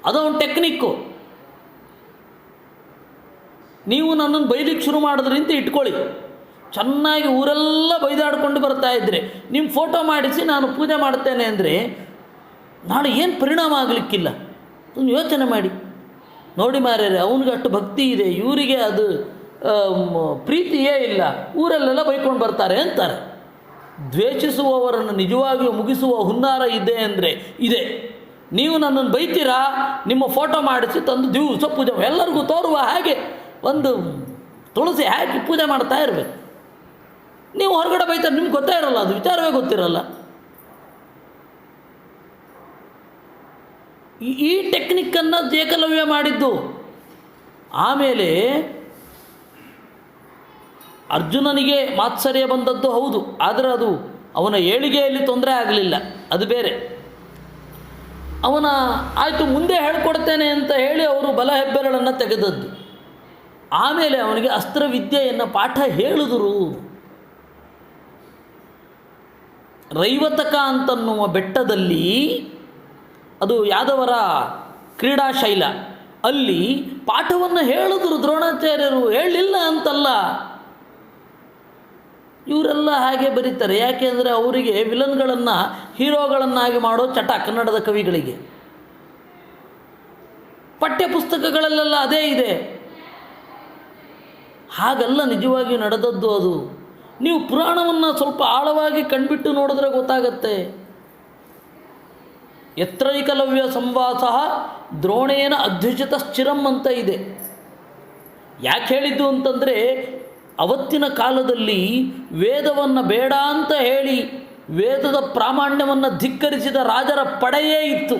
ಅದೊಂದು ಟೆಕ್ನಿಕ್ಕು. ನೀವು ನನ್ನನ್ನು ಬೈಲಿಕ್ಕೆ ಶುರು ಮಾಡಿದ್ರಿ ಅಂತ ಇಟ್ಕೊಳ್ಳಿ, ಚೆನ್ನಾಗಿ ಊರೆಲ್ಲ ಬೈದಾಡ್ಕೊಂಡು ಬರ್ತಾ ಇದ್ದರೆ ನಿಮ್ಮ ಫೋಟೋ ಮಾಡಿಸಿ ನಾನು ಪೂಜೆ ಮಾಡ್ತೇನೆ ಅಂದರೆ ನಾಳೆ ಏನು ಪರಿಣಾಮ ಆಗಲಿಕ್ಕಿಲ್ಲ. ಒಂದು ಯೋಚನೆ ಮಾಡಿ ನೋಡಿ ಮಾರ್ಯಾರೆ, ಅವನಿಗೆ ಅಷ್ಟು ಭಕ್ತಿ ಇದೆ, ಇವರಿಗೆ ಅದು ಪ್ರೀತಿಯೇ ಇಲ್ಲ, ಊರಲ್ಲೆಲ್ಲ ಬೈಕೊಂಡು ಬರ್ತಾರೆ ಅಂತಾರೆ. ದ್ವೇಷಿಸುವವರನ್ನು ನಿಜವಾಗಿಯೂ ಮುಗಿಸುವ ಹುನ್ನಾರ ಇದೆ ಅಂದರೆ ಇದೆ. ನೀವು ನನ್ನನ್ನು ಬೈತೀರಾ, ನಿಮ್ಮ ಫೋಟೋ ಮಾಡಿಸಿ ತಂದು ದಿವಸ ಪೂಜೆ ಎಲ್ಲರಿಗೂ ತೋರುವ ಹಾಗೆ ಒಂದು ತುಳಸಿ ಹಾಕಿ ಪೂಜೆ ಮಾಡ್ತಾ ಇರಬೇಕು. ನೀವು ಹೊರಗಡೆ ಬೈತಾರೆ, ನಿಮ್ಗೆ ಗೊತ್ತೇ ಇರೋಲ್ಲ, ಅದು ವಿಚಾರವೇ ಗೊತ್ತಿರಲ್ಲ. ಈ ಟೆಕ್ನಿಕ್ಕನ್ನು ಏಕಲವ್ಯ ಮಾಡಿದ್ದು. ಆಮೇಲೆ ಅರ್ಜುನನಿಗೆ ಮಾತ್ಸರ್ಯ ಬಂದದ್ದು ಹೌದು, ಆದರೆ ಅದು ಅವನ ಏಳಿಗೆಯಲ್ಲಿ ತೊಂದರೆ ಆಗಲಿಲ್ಲ, ಅದು ಬೇರೆ. ಅವನ ಆಯಿತು ಮುಂದೆ ಹೇಳ್ಕೊಡ್ತೇನೆ ಅಂತ ಹೇಳಿ ಅವರು ಬಲ ಹೆಬ್ಬೆರಳನ್ನು ತೆಗೆದದ್ದು. ಆಮೇಲೆ ಅವನಿಗೆ ಅಸ್ತ್ರವಿದ್ಯೆಯನ್ನು ಪಾಠ ಹೇಳಿದರು. ರೈವತಕ ಅಂತನ್ನುವ ಬೆಟ್ಟದಲ್ಲಿ, ಅದು ಯಾದವರ ಕ್ರೀಡಾಶೈಲ, ಅಲ್ಲಿ ಪಾಠವನ್ನು ಹೇಳಿದ್ರು ದ್ರೋಣಾಚಾರ್ಯರು. ಹೇಳಲಿಲ್ಲ ಅಂತಲ್ಲ, ಇವರೆಲ್ಲ ಹಾಗೆ ಬರೀತಾರೆ. ಯಾಕೆ ಅಂದರೆ ಅವರಿಗೆ ವಿಲನ್ಗಳನ್ನು ಹೀರೋಗಳನ್ನಾಗಿ ಮಾಡೋ ಚಟ ಕನ್ನಡದ ಕವಿಗಳಿಗೆ. ಪಠ್ಯಪುಸ್ತಕಗಳಲ್ಲೆಲ್ಲ ಅದೇ ಇದೆ. ಹಾಗಲ್ಲ ನಿಜವಾಗಿಯೂ ನಡೆದದ್ದು ಅದು. ನೀವು ಪುರಾಣವನ್ನು ಸ್ವಲ್ಪ ಆಳವಾಗಿ ಕಣ್ಬಿಟ್ಟು ನೋಡಿದ್ರೆ ಗೊತ್ತಾಗತ್ತೆ. ಯತ್ರೈಕಲವ್ಯ ಸಂವಾಸ ದ್ರೋಣೇನ ಅಧ್ಯುಚಿತ ಸ್ಥಿರಂ ಅಂತ ಇದೆ. ಯಾಕೆ ಹೇಳಿದ್ದು ಅಂತಂದರೆ, ಅವತ್ತಿನ ಕಾಲದಲ್ಲಿ ವೇದವನ್ನು ಬೇಡ ಅಂತ ಹೇಳಿ ವೇದದ ಪ್ರಾಮಾಣ್ಯವನ್ನು ಧಿಕ್ಕರಿಸಿದ ರಾಜರ ಪಡೆಯೇ ಇತ್ತು.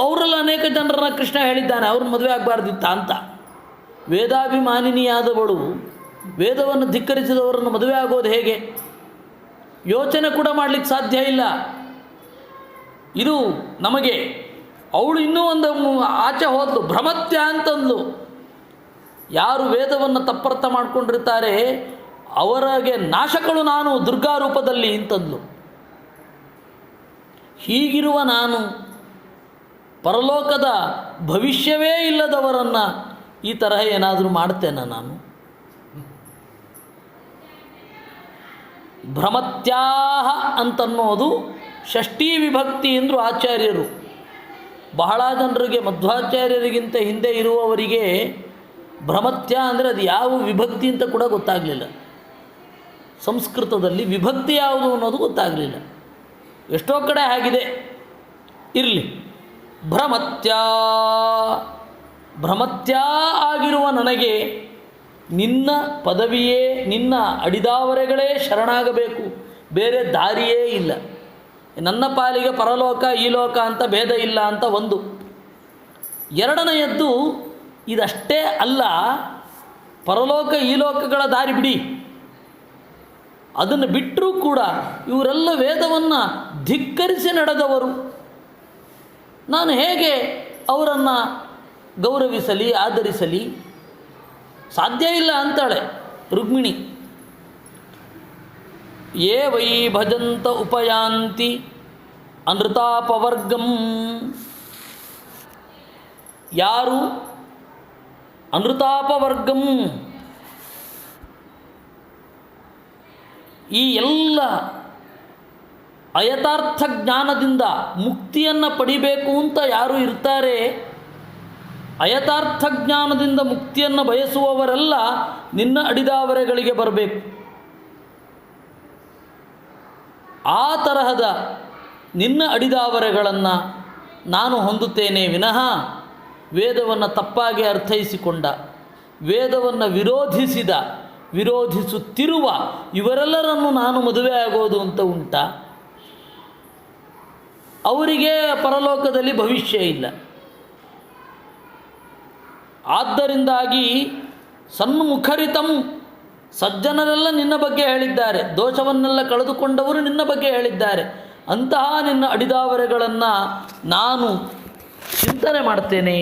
ಅವರೆಲ್ಲ ಅನೇಕ ಜನರನ್ನ ಕೃಷ್ಣ ಹೇಳಿದ್ದಾನೆ ಅವ್ರನ್ನ ಮದುವೆ ಆಗಬಾರ್ದಿತ್ತ ಅಂತ. ವೇದಾಭಿಮಾನಿನಿಯಾದವಳು ವೇದವನ್ನು ಧಿಕ್ಕರಿಸಿದವರನ್ನು ಮದುವೆ ಆಗೋದು ಹೇಗೆ? ಯೋಚನೆ ಕೂಡ ಮಾಡಲಿಕ್ಕೆ ಸಾಧ್ಯ ಇಲ್ಲ. ಇದು ನಮಗೆ ಅವಳು ಇನ್ನೂ ಒಂದು ಆಚೆ ಹೋದ್ಲು, ಭ್ರಮತ್ಯ ಅಂತಂದ್ಲು. ಯಾರು ವೇದವನ್ನು ತಪ್ಪರ್ಥ ಮಾಡಿಕೊಂಡಿರ್ತಾರೆ ಅವರಿಗೆ ನಾಶಕಳು ನಾನು ದುರ್ಗಾ ರೂಪದಲ್ಲಿ ಅಂತಂದ್ಲು. ಹೀಗಿರುವ ನಾನು ಪರಲೋಕದ ಭವಿಷ್ಯವೇ ಇಲ್ಲದವರನ್ನು ಈ ತರಹ ಏನಾದರೂ ಮಾಡ್ತೇನೆ ನಾನು? ಭ್ರಮತ್ಯಾಹ ಅಂತನ್ನೋದು ಷಷ್ಠೀ ವಿಭಕ್ತಿ ಎಂದರು ಆಚಾರ್ಯರು. ಬಹಳ ಜನರಿಗೆ ಮಧ್ವಾಚಾರ್ಯರಿಗಿಂತ ಹಿಂದೆ ಇರುವವರಿಗೆ ಭ್ರಮತ್ಯ ಅಂದರೆ ಅದು ಯಾವ ವಿಭಕ್ತಿ ಅಂತ ಕೂಡ ಗೊತ್ತಾಗಲಿಲ್ಲ. ಸಂಸ್ಕೃತದಲ್ಲಿ ವಿಭಕ್ತಿ ಯಾವುದು ಅನ್ನೋದು ಗೊತ್ತಾಗಲಿಲ್ಲ. ಎಷ್ಟೋ ಕಡೆ ಆಗಿದೆ. ಇರಲಿ. ಭ್ರಮತ್ಯ ಆಗಿರುವ ನನಗೆ ನಿನ್ನ ಪದವಿಯೇ, ನಿನ್ನ ಅಡಿದಾವರೆಗಳೇ ಶರಣಾಗಬೇಕು, ಬೇರೆ ದಾರಿಯೇ ಇಲ್ಲ. ನನ್ನ ಪಾಲಿಗೆ ಪರಲೋಕ ಈ ಲೋಕ ಅಂತ ಭೇದ ಇಲ್ಲ ಅಂತ ಒಂದು. ಎರಡನೆಯದ್ದು, ಇದಷ್ಟೇ ಅಲ್ಲ, ಪರಲೋಕ ಈ ಲೋಕಗಳ ದಾರಿ ಬಿಡಿ, ಅದನ್ನು ಬಿಟ್ಟರೂ ಕೂಡ ಇವರೆಲ್ಲ ವೇದವನ್ನು ಧಿಕ್ಕರಿಸಿ ನಡೆದವರು. ನಾನು ಹೇಗೆ ಅವರನ್ನು ಗೌರವಿಸಲಿ, ಆದರಿಸಲಿ? ಸಾಧ್ಯ ಇಲ್ಲ ಅಂತಾಳೆ ರುಕ್ಮಿಣಿ. ಯೇ ವೈ ಭಜಂತ ಉಪಯಾಂತಿ ಅನೃತಾಪವರ್ಗಂ. ಯಾರು ಅನೃತಾಪವರ್ಗಂ, ಈ ಎಲ್ಲ ಅಯಥಾರ್ಥ ಜ್ಞಾನದಿಂದ ಮುಕ್ತಿಯನ್ನು ಪಡಿಬೇಕು ಅಂತ ಯಾರು ಇರ್ತಾರೆ, ಅಯಥಾರ್ಥ ಜ್ಞಾನದಿಂದ ಮುಕ್ತಿಯನ್ನು ಬಯಸುವವರೆಲ್ಲ ನಿನ್ನ ಅಡಿದಾವರೆಗಳಿಗೆ ಬರಬೇಕು. ಆ ತರಹದ ನಿನ್ನ ಅಡಿದಾವರೆಗಳನ್ನು ನಾನು ಹೊಂದುತ್ತೇನೆ ವಿನಃ ವೇದವನ್ನು ತಪ್ಪಾಗಿ ಅರ್ಥೈಸಿಕೊಂಡ, ವೇದವನ್ನು ವಿರೋಧಿಸುತ್ತಿರುವ ಇವರೆಲ್ಲರನ್ನು ನಾನು ಮದುವೆ ಆಗೋದು ಅಂತ ಉಂಟಾ? ಅವರಿಗೆ ಪರಲೋಕದಲ್ಲಿ ಭವಿಷ್ಯ ಇಲ್ಲ. ಆದ್ದರಿಂದಾಗಿ ಸನ್ಮುಖರಿತಂ, ಸಜ್ಜನರೆಲ್ಲ ನಿನ್ನ ಬಗ್ಗೆ ಹೇಳಿದ್ದಾರೆ, ದೋಷವನ್ನೆಲ್ಲ ಕಳೆದುಕೊಂಡವರು ನಿನ್ನ ಬಗ್ಗೆ ಹೇಳಿದ್ದಾರೆ. ಅಂತಹ ನಿನ್ನ ಅಡಿದಾವರೆಗಳನ್ನು ನಾನು ಚಿಂತನೆ ಮಾಡ್ತೇನೆ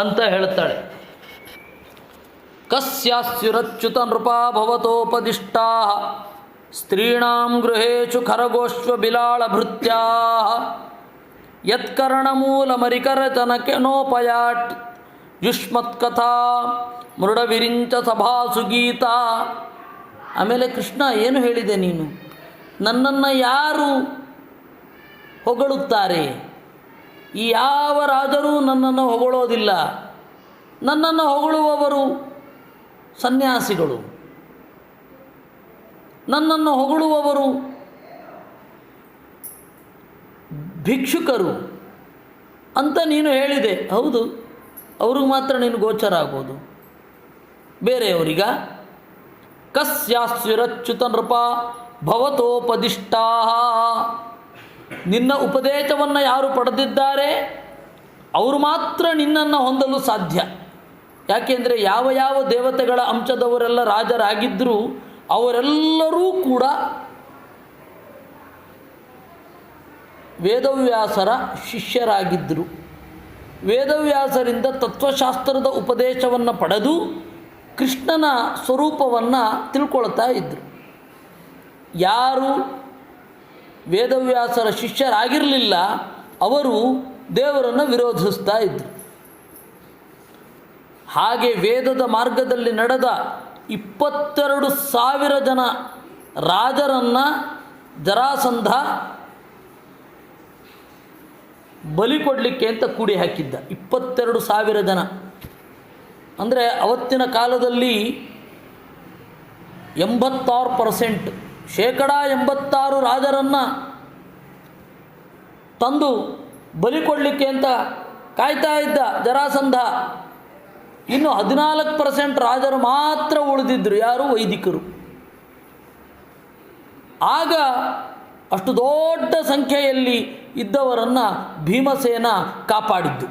ಅಂತ ಹೇಳ್ತಾಳೆ. ಕಸ್ಯಾಸ್ಯುರಚ್ಯುತ ನೃಪಾ ಭವತೋಪದಿಷ್ಟಾ ಸ್ತ್ರೀಣಾಂ ಗೃಹೇಷು ಖರಗೋಶ್ವ ಬಿಲಾಳಭೃತ್ಯಾ ಯತ್ಕರ್ಣಮೂಲಮರಿಕರಚನಕೆನೋಪಯಾಟ್ ಯುಷ್ಮತ್ಕಥಾ ಮೃಡವಿರಿಂಚ ಸಭಾಸು ಗೀತಾ. ಆಮೇಲೆ ಕೃಷ್ಣ ಏನು ಹೇಳಿದೆ ನೀನು? ನನ್ನನ್ನು ಯಾರು ಹೊಗಳುತ್ತಾರೆ? ಈ ಯಾವ ರಾಜರೂ ನನ್ನನ್ನು ಹೊಗಳೋದಿಲ್ಲ. ನನ್ನನ್ನು ಹೊಗಳುವವರು ಸನ್ಯಾಸಿಗಳು, ನನ್ನನ್ನು ಹೊಗಳುವವರು ಭಿಕ್ಷುಕರು ಅಂತ ನೀನು ಹೇಳಿದೆ. ಹೌದು, ಅವ್ರಿಗೆ ಮಾತ್ರ ನೀನು ಗೋಚರ ಆಗೋದು, ಬೇರೆಯವರಿಗ? ಕಸ್ಯಾಸ್ಯುರಚ್ಯುತ ನೃಪ ಭವತೋಪದಿಷ್ಟಾ. ನಿನ್ನ ಉಪದೇಶವನ್ನು ಯಾರು ಪಡೆದಿದ್ದಾರೆ ಅವರು ಮಾತ್ರ ನಿನ್ನನ್ನು ಹೊಂದಲು ಸಾಧ್ಯ. ಯಾಕೆಂದರೆ ಯಾವ ಯಾವ ದೇವತೆಗಳ ಅಂಶದವರೆಲ್ಲ ರಾಜರಾಗಿದ್ದರೂ ಅವರೆಲ್ಲರೂ ಕೂಡ ವೇದವ್ಯಾಸರ ಶಿಷ್ಯರಾಗಿದ್ದರು. ವೇದವ್ಯಾಸರಿಂದ ತತ್ವಶಾಸ್ತ್ರದ ಉಪದೇಶವನ್ನು ಪಡೆದು ಕೃಷ್ಣನ ಸ್ವರೂಪವನ್ನು ತಿಳ್ಕೊಳ್ತಾ ಇದ್ದರು. ಯಾರು ವೇದವ್ಯಾಸರ ಶಿಷ್ಯರಾಗಿರಲಿಲ್ಲ ಅವರು ದೇವರನ್ನು ವಿರೋಧಿಸ್ತಾ ಇದ್ದರು. ಹಾಗೆ ವೇದದ ಮಾರ್ಗದಲ್ಲಿ ನಡೆದ 22,000 ಜನ ರಾಜರನ್ನು ಜರಾಸಂಧ ಬಲಿ ಕೊಡಲಿಕ್ಕೆ ಅಂತ ಕೂಡಿ ಹಾಕಿದ್ದ. 22,000 ಜನ ಅಂದರೆ ಅವತ್ತಿನ ಕಾಲದಲ್ಲಿ 86%, 86% ರಾಜರನ್ನು ತಂದು ಬಲಿ ಕೊಡಲಿಕ್ಕೆ ಅಂತ ಕಾಯ್ತಾ ಇದ್ದ ಜರಾಸಂಧ. ಇನ್ನು 14% ರಾಜರು ಮಾತ್ರ ಉಳಿದಿದ್ದರು. ಯಾರು? ವೈದಿಕರು. ಆಗ ಅಷ್ಟು ದೊಡ್ಡ ಸಂಖ್ಯೆಯಲ್ಲಿ ಇದ್ದವರನ್ನು ಭೀಮಸೇನ ಕಾಪಾಡಿದ್ದು.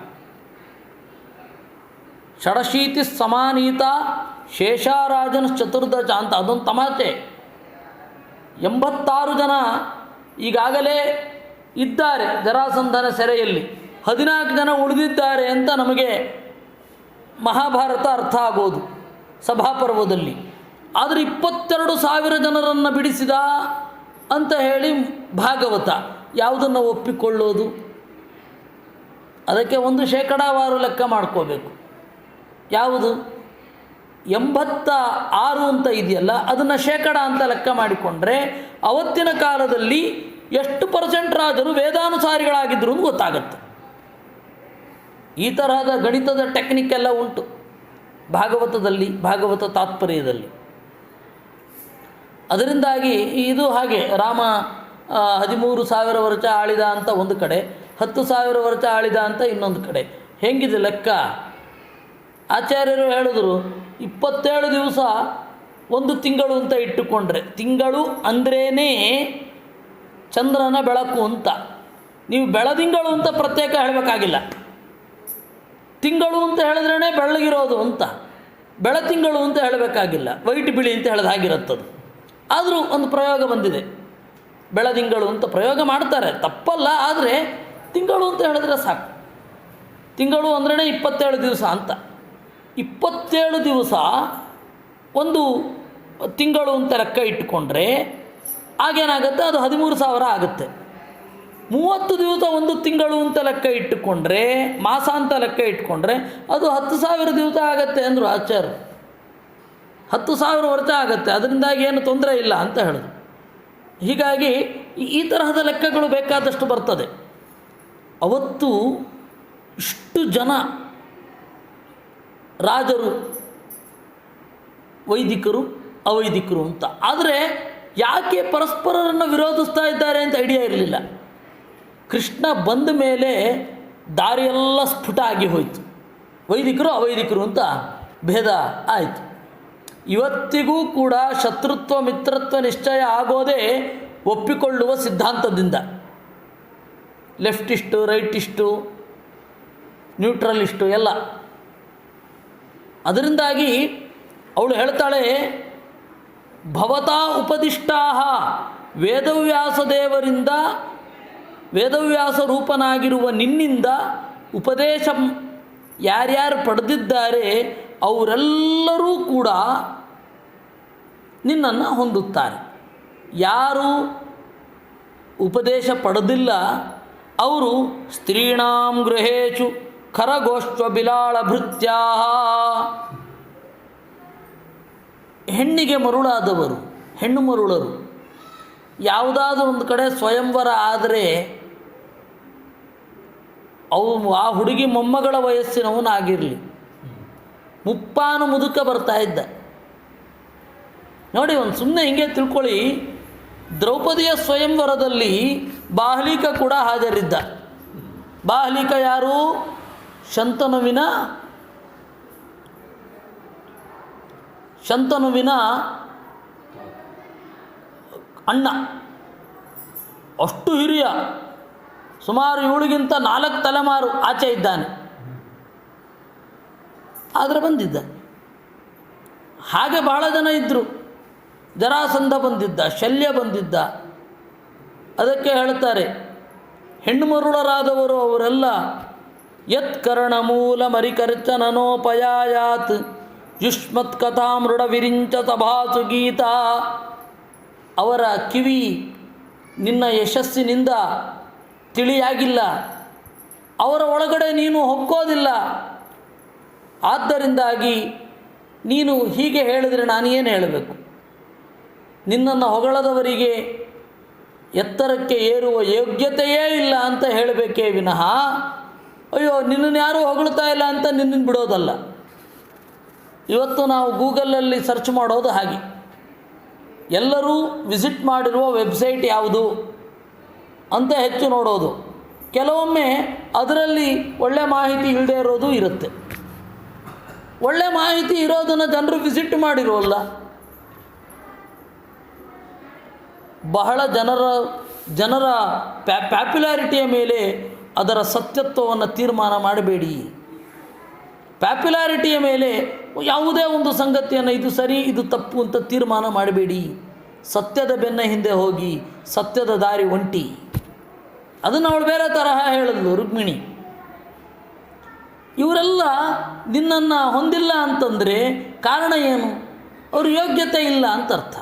ಷಡಶೀತಿ ಸಮಾನೀತ ಶೇಷಾರಾಜನ ಚತುರ್ದಶ ಅಂತ ಅದೊಂದು ತಮಾಷೆ. 86 ಜನ ಈಗಾಗಲೇ ಇದ್ದಾರೆ ಜರಾಸಂಧನ ಸೆರೆಯಲ್ಲಿ, 14 ಜನ ಉಳಿದಿದ್ದಾರೆ ಅಂತ ನಮಗೆ ಮಹಾಭಾರತ ಅರ್ಥ ಆಗೋದು ಸಭಾಪರ್ವದಲ್ಲಿ. ಆದರೆ 22,000 ಜನರನ್ನು ಬಿಡಿಸಿದ ಅಂತ ಹೇಳಿ ಭಾಗವತ ಯಾವುದನ್ನು ಒಪ್ಪಿಕೊಳ್ಳೋದು? ಅದಕ್ಕೆ ಒಂದು ಶೇಕಡಾವಾರು ಲೆಕ್ಕ ಮಾಡ್ಕೋಬೇಕು. ಯಾವುದು? 86 ಅಂತ ಇದೆಯಲ್ಲ, ಅದನ್ನು ಶೇಕಡ ಅಂತ ಲೆಕ್ಕ ಮಾಡಿಕೊಂಡ್ರೆ ಅವತ್ತಿನ ಕಾಲದಲ್ಲಿ ಎಷ್ಟು % ರಾಜರು ವೇದಾನುಸಾರಿಗಳಾಗಿದ್ದರು ಅಂತ ಗೊತ್ತಾಗುತ್ತೆ. ಈ ತರಹದ ಗಣಿತದ ಟೆಕ್ನಿಕ್ ಎಲ್ಲ ಉಂಟು ಭಾಗವತದಲ್ಲಿ, ಭಾಗವತ ತಾತ್ಪರ್ಯದಲ್ಲಿ. ಅದರಿಂದಾಗಿ ಇದು ಹಾಗೆ ರಾಮ 13,000 ವರ್ಷ ಆಳಿದ ಅಂತ ಒಂದು ಕಡೆ, 10,000 ವರ್ಷ ಆಳಿದ ಅಂತ ಇನ್ನೊಂದು ಕಡೆ. ಹೆಂಗಿದೆ ಲೆಕ್ಕ? ಆಚಾರ್ಯರು ಹೇಳಿದ್ರು 27 ದಿವಸ ಒಂದು ತಿಂಗಳು ಅಂತ ಇಟ್ಟುಕೊಂಡ್ರೆ, ತಿಂಗಳು ಅಂದ್ರೇ ಚಂದ್ರನ ಬೆಳಕು ಅಂತ. ನೀವು ಬೆಳದಿಂಗಳು ಅಂತ ಪ್ರತ್ಯೇಕ ಹೇಳಬೇಕಾಗಿಲ್ಲ. ತಿಂಗಳು ಅಂತ ಹೇಳಿದ್ರೇ ಬೆಳ್ಳಗಿರೋದು ಅಂತ, ಬೆಳತಿಂಗಳು ಅಂತ ಹೇಳಬೇಕಾಗಿಲ್ಲ. ವೈಟ್ ಬಿಳಿ ಅಂತ ಹೇಳಿದ ಹಾಗಿರುತ್ತದು. ಆದರೂ ಒಂದು ಪ್ರಯೋಗ ಬಂದಿದೆ, ಬೆಳದಿಂಗಳು ಅಂತ ಪ್ರಯೋಗ ಮಾಡ್ತಾರೆ, ತಪ್ಪಲ್ಲ. ಆದರೆ ತಿಂಗಳು ಅಂತ ಹೇಳಿದ್ರೆ ಸಾಕು. ತಿಂಗಳು ಅಂದ್ರೇ 27 ದಿವಸ ಅಂತ. 27 ದಿವಸ ಒಂದು ತಿಂಗಳು ಅಂತ ಲೆಕ್ಕ ಇಟ್ಟುಕೊಂಡ್ರೆ ಆಗೇನಾಗುತ್ತೆ, ಅದು 13,000 ಆಗುತ್ತೆ. 30 ದಿವಸ ಒಂದು ತಿಂಗಳು ಅಂತ ಲೆಕ್ಕ ಇಟ್ಟುಕೊಂಡ್ರೆ, ಮಾಸ ಅಂತ ಲೆಕ್ಕ ಇಟ್ಕೊಂಡ್ರೆ ಅದು 10,000 ದಿವಸ ಆಗತ್ತೆ ಅಂದರು ಆಚಾರ್ಯರು. 10,000 ವರ್ಷ ಆಗುತ್ತೆ. ಅದರಿಂದಾಗಿ ಏನು ತೊಂದರೆ ಇಲ್ಲ ಅಂತ ಹೇಳಿದ್ರು. ಹೀಗಾಗಿ ಈ ತರಹದ ಲೆಕ್ಕಗಳು ಬೇಕಾದಷ್ಟು ಬರ್ತದೆ. ಅವತ್ತು ಇಷ್ಟು ಜನ ರಾಜರು, ವೈದಿಕರು, ಅವೈದಿಕರು ಅಂತ. ಆದರೆ ಯಾಕೆ ಪರಸ್ಪರರನ್ನು ವಿರೋಧಿಸ್ತಾ ಇದ್ದಾರೆ ಅಂತ ಐಡಿಯಾ ಇರಲಿಲ್ಲ. ಕೃಷ್ಣ ಬಂದ ಮೇಲೆ ದಾರಿಯೆಲ್ಲ ಸ್ಫುಟ ಆಗಿ ಹೋಯಿತು. ವೈದಿಕರು ಅವೈದಿಕರು ಅಂತ ಭೇದ ಆಯಿತು. ಇವತ್ತಿಗೂ ಕೂಡ ಶತ್ರುತ್ವ ಮಿತ್ರತ್ವ ನಿಶ್ಚಯ ಆಗೋದೇ ಒಪ್ಪಿಕೊಳ್ಳುವ ಸಿದ್ಧಾಂತದಿಂದ. ಲೆಫ್ಟಿಸ್ಟು, ರೈಟಿಸ್ಟು, ನ್ಯೂಟ್ರಲಿಸ್ಟು ಎಲ್ಲ. ಅದರಿಂದಾಗಿ ಅವಳು ಹೇಳ್ತಾಳೆ, ಭವತಾ ಉಪದಿಷ್ಟಾ ವೇದವ್ಯಾಸ ದೇವರಿಂದ, ವೇದವ್ಯಾಸ ರೂಪನಾಗಿರುವ ನಿನ್ನಿಂದ ಉಪದೇಶ ಯಾರ್ಯಾರು ಪಡೆದಿದ್ದಾರೆ ಅವರೆಲ್ಲರೂ ಕೂಡ ನಿನ್ನನ್ನು ಹೊಂದುತ್ತಾರೆ. ಯಾರು ಉಪದೇಶ ಪಡೆದಿಲ್ಲ ಅವರು ಸ್ತ್ರೀಣಾಂ ಗೃಹೇಶು ಖರಗೋಷ್ಠ ಬಿಲಾಳ ಭೃತ್ಯಾ, ಹೆಣ್ಣಿಗೆ ಮರುಳಾದವರು, ಹೆಣ್ಣು ಮರುಳರು. ಯಾವುದಾದ್ರೂ ಒಂದು ಕಡೆ ಸ್ವಯಂವರ ಆದರೆ ಆ ಹುಡುಗಿ ಮೊಮ್ಮಗಳ ವಯಸ್ಸಿನವನಾಗಿರಲಿ, ಮುಪ್ಪಾನು ಮುದುಕ ಬರ್ತಾ ಇದ್ದ ನೋಡಿ. ಒಂದು ಸುಮ್ಮನೆ ಹಿಂಗೆ ತಿಳ್ಕೊಳ್ಳಿ, ದ್ರೌಪದಿಯ ಸ್ವಯಂವರದಲ್ಲಿ ಬಾಹ್ಲಿಕ ಕೂಡ ಹಾಜರಿದ್ದ. ಬಾಹ್ಲಿಕ ಯಾರು? ಶಂತನುವಿನ ಅಣ್ಣ. ಅಷ್ಟು ಹಿರಿಯ, ಸುಮಾರು ಇವಳಿಗಿಂತ 4 ತಲೆಮಾರು ಆಚೆ ಇದ್ದಾನೆ. ಆದರೆ ಬಂದಿದ್ದ. ಹಾಗೆ ಬಹಳ ಜನ ಇದ್ದರು. ಜರಾಸಂಧ ಬಂದಿದ್ದ, ಶಲ್ಯ ಬಂದಿದ್ದ. ಅದಕ್ಕೆ ಹೇಳ್ತಾರೆ, ಹೆಣ್ಣು ಮರುಳರಾದವರು ಅವರೆಲ್ಲ ಯತ್ಕರ್ಣ ಮೂಲ ಮರಿಕರ್ಚನನೋಪಯಾಯಾತ್ ಯುಷ್ಮತ್ ಕಥಾಮೃಡ ವಿರಿಂಚ ಸಭಾಸು ಗೀತಾ. ಅವರ ಕಿವಿ ನಿನ್ನ ಯಶಸ್ಸಿನಿಂದ ತಿಳಿಯಾಗಿಲ್ಲ, ಅವರ ಒಳಗಡೆ ನೀನು ಹೊಕ್ಕೋದಿಲ್ಲ. ಆದ್ದರಿಂದಾಗಿ ನೀನು ಹೀಗೆ ಹೇಳಿದರೆ ನಾನು ಏನು ಹೇಳಬೇಕು? ನಿನ್ನನ್ನು ಹೊಗಳದವರಿಗೆ ಎತ್ತರಕ್ಕೆ ಏರುವ ಯೋಗ್ಯತೆಯೇ ಇಲ್ಲ ಅಂತ ಹೇಳಬೇಕೇ ವಿನಃ, ಅಯ್ಯೋ ನಿನ್ನನ್ನು ಯಾರೂ ಹೊಗಳ್ತಾ ಇಲ್ಲ ಅಂತ ನಿನ್ನನ್ನು ಬಿಡೋದಲ್ಲ. ಇವತ್ತು ನಾವು ಗೂಗಲಲ್ಲಿ ಸರ್ಚ್ ಮಾಡೋದು ಹಾಗೆ. ಎಲ್ಲರೂ ವಿಸಿಟ್ ಮಾಡಿರುವ ವೆಬ್ಸೈಟ್ ಯಾವುದು ಅಂತ ಹೆಚ್ಚು ನೋಡೋದು. ಕೆಲವೊಮ್ಮೆ ಅದರಲ್ಲಿ ಒಳ್ಳೆ ಮಾಹಿತಿ ಇಲ್ಲದೆ ಇರೋದು ಇರುತ್ತೆ. ಒಳ್ಳೆ ಮಾಹಿತಿ ಇರೋದನ್ನು ಜನರು ವಿಸಿಟ್ ಮಾಡಿರೋಲ್ಲ. ಬಹಳ ಜನರ ಪ್ಯಾಪ್ಯುಲಾರಿಟಿಯ ಮೇಲೆ ಅದರ ಸತ್ಯತ್ವವನ್ನು ತೀರ್ಮಾನ ಮಾಡಬೇಡಿ. ಪ್ಯಾಪ್ಯುಲಾರಿಟಿಯ ಮೇಲೆ ಯಾವುದೇ ಒಂದು ಸಂಗತಿಯನ್ನು ಇದು ಸರಿ ಇದು ತಪ್ಪು ಅಂತ ತೀರ್ಮಾನ ಮಾಡಬೇಡಿ. ಸತ್ಯದ ಬೆನ್ನ ಹಿಂದೆ ಹೋಗಿ ಸತ್ಯದ ದಾರಿ ಒಂಟಿ. ಅದನ್ನು ಅವಳು ಬೇರೆ ತರಹ ಹೇಳಿದ್ಲು ರುಕ್ಮಿಣಿ. ಇವರೆಲ್ಲ ನಿನ್ನನ್ನು ಹೊಂದಿಲ್ಲ ಅಂತಂದರೆ ಕಾರಣ ಏನು? ಅವ್ರ ಯೋಗ್ಯತೆ ಇಲ್ಲ ಅಂತ ಅರ್ಥ.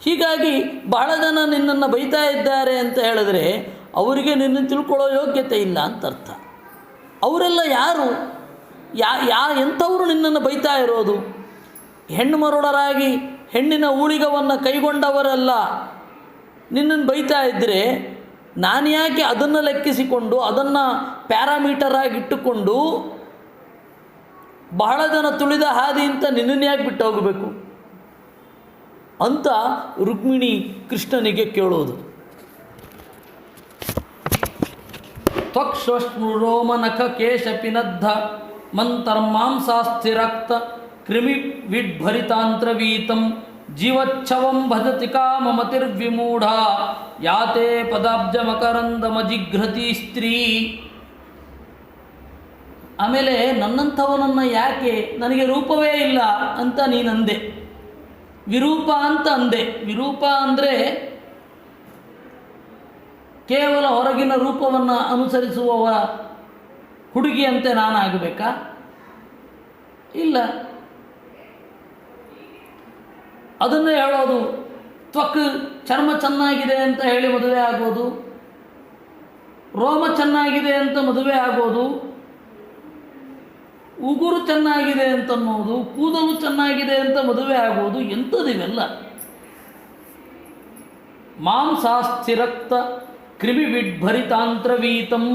ಹೀಗಾಗಿ ಬಹಳ ಜನ ನಿನ್ನನ್ನು ಬೈತಾ ಇದ್ದಾರೆ ಅಂತ ಹೇಳಿದ್ರೆ ಅವರಿಗೆ ನಿನ್ನನ್ನು ತಿಳ್ಕೊಳ್ಳೋ ಯೋಗ್ಯತೆ ಇಲ್ಲ ಅಂತ ಅರ್ಥ. ಅವರೆಲ್ಲ ಯಾರು? ಎಂಥವರು ನಿನ್ನನ್ನು ಬೈತಾ ಇರೋದು? ಹೆಣ್ಣು ಮರುಳರಾಗಿ ಹೆಣ್ಣಿನ ಊಳಿಗವನ್ನು ಕೈಗೊಂಡವರೆಲ್ಲ ನಿನ್ನನ್ನು ಬೈತಾ ಇದ್ದರೆ ನಾನು ಯಾಕೆ ಅದನ್ನು ಲೆಕ್ಕಿಸಿಕೊಂಡು ಅದನ್ನು ಪ್ಯಾರಾಮೀಟರಾಗಿಟ್ಟುಕೊಂಡು ಬಹಳ ಜನ ತುಳಿದ ಹಾದಿ ಅಂತ ನಿನ್ನನ್ನು ಯಾಕೆ ಬಿಟ್ಟು ಹೋಗಬೇಕು ಅಂತ ರುಕ್ಮಿಣಿ ಕೃಷ್ಣನಿಗೆ ಕೇಳೋದು. ತ್ವಕ್ಶ್ವಶ್ಮುರೋಮನಖ ಕೇಶಪಿನದ್ಧ ಮಂತರ್ಮಾಂಸಾಸ್ಥಿರಕ್ತ ಕ್ರಿಮಿ ವಿಡ್ಭರಿತಾಂತ್ರವೀತಂ ಜೀವಚ್ಛವಂ ಭಜತಿ ಕಾಮಮತಿರ್ವಿಮೂಢ ಯಾತೆ ಪದಾಬ್ಜಮಕರಂದಮಜಿಘ್ರತಿ ಸ್ತ್ರೀ. ಆಮೇಲೆ ನನ್ನಂಥವನನ್ನು ಯಾಕೆ, ನನಗೆ ರೂಪವೇ ಇಲ್ಲ ಅಂತ ನೀನಂದೆ. ವಿರೂಪ ಅಂತ ಅಂದೆ. ವಿರೂಪ ಅಂದರೆ ಕೇವಲ ಹೊರಗಿನ ರೂಪವನ್ನು ಅನುಸರಿಸುವವ ಹುಡುಗಿಯಂತೆ ನಾನಾಗಬೇಕಾ? ಇಲ್ಲ. ಅದನ್ನೇ ಹೇಳೋದು. ತ್ವಕ್ ಚರ್ಮ ಚೆನ್ನಾಗಿದೆ ಅಂತ ಹೇಳಿ ಮದುವೆ ಆಗೋದು, ರೋಮ ಚೆನ್ನಾಗಿದೆ ಅಂತ ಮದುವೆ ಆಗೋದು, ಉಗುರು ಚೆನ್ನಾಗಿದೆ ಅಂತನ್ನೋದು, ಕೂದಲು ಚೆನ್ನಾಗಿದೆ ಅಂತ ಮದುವೆ ಆಗೋದು ಎಂಥದಿವೆಲ್ಲ? ಮಾಂಸಾಸ್ಥಿರಕ್ತ ಕ್ರಿಮಿ ವಿಡ್ಭರಿತಾಂತ್ರವೀತಂ.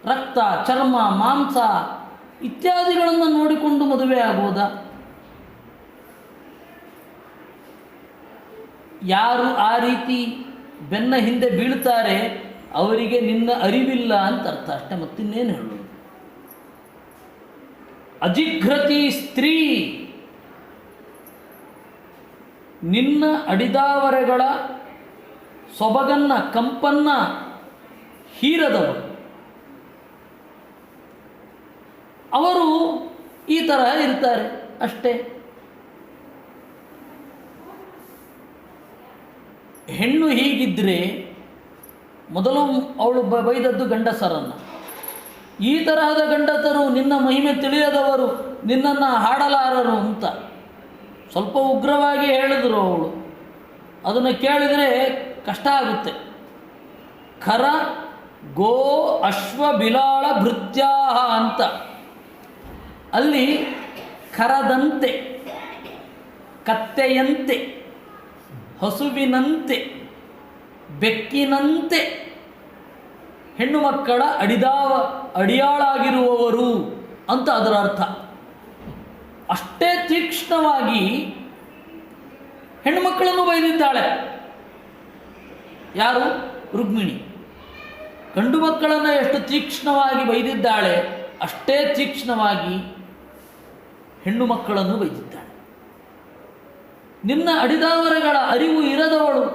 ರಕ್ತ, ಚರ್ಮ, ಮಾಂಸ ಇತ್ಯಾದಿಗಳನ್ನು ನೋಡಿಕೊಂಡು ಮದುವೆ ಆಗೋದ? ಯಾರು ಆ ರೀತಿ ಬೆನ್ನ ಹಿಂದೆ ಬೀಳ್ತಾರೆ ಅವರಿಗೆ ನಿನ್ನ ಅರಿವಿಲ್ಲ ಅಂತ ಅರ್ಥ ಅಷ್ಟೇ, ಮತ್ತಿನ್ನೇನು ಹೇಳೋದು. ಅಜಿಘ್ರತಿ ಸ್ತ್ರೀ, ನಿನ್ನ ಅಡಿದಾವರೆಗಳ ಸೊಬಗನ್ನ ಕಂಪನ್ನ ಹೀರದವರು ಅವರು ಈ ಥರ ಇರ್ತಾರೆ ಅಷ್ಟೇ. ಹೆಣ್ಣು ಹೀಗಿದ್ದರೆ ಮೊದಲು ಅವಳು ಬೈದದ್ದು ಗಂಡಸರನ್ನು. ಈ ತರಹದ ಗಂಡಸರು ನಿನ್ನ ಮಹಿಮೆ ತಿಳಿಯದವರು, ನಿನ್ನನ್ನು ಹಾಡಲಾರರು ಅಂತ ಸ್ವಲ್ಪ ಉಗ್ರವಾಗಿ ಹೇಳಿದರು ಅವಳು. ಅದನ್ನು ಕೇಳಿದರೆ ಕಷ್ಟ ಆಗುತ್ತೆ. ಖರ ಗೋ ಅಶ್ವ ಬಿಲಾಳ ಭೃತ್ಯಾಹ ಅಂತ, ಅಲ್ಲಿ ಖರದಂತೆ, ಕತ್ತೆಯಂತೆ, ಹಸುವಿನಂತೆ, ಬೆಕ್ಕಿನಂತೆ ಹೆಣ್ಣು ಮಕ್ಕಳ ಅಡಿಯಾಳಾಗಿರುವವರು ಅಂತ ಅದರ ಅರ್ಥ. ಅಷ್ಟೇ ತೀಕ್ಷ್ಣವಾಗಿ ಹೆಣ್ಣು ಮಕ್ಕಳನ್ನು ಬೈದಿದ್ದಾಳೆ. ಯಾರು? ರುಕ್ಮಿಣಿ. ಗಂಡು ಮಕ್ಕಳನ್ನು ಎಷ್ಟು ತೀಕ್ಷ್ಣವಾಗಿ ಬೈದಿದ್ದಾಳೆ ಅಷ್ಟೇ ತೀಕ್ಷ್ಣವಾಗಿ ಹೆಣ್ಣು ಮಕ್ಕಳನ್ನು ಬೈದಿದ್ದಾಳೆ. ನಿನ್ನ ಅಡಿದಾವರೆಗಳ ಅರಿವು ಇರದವಳು,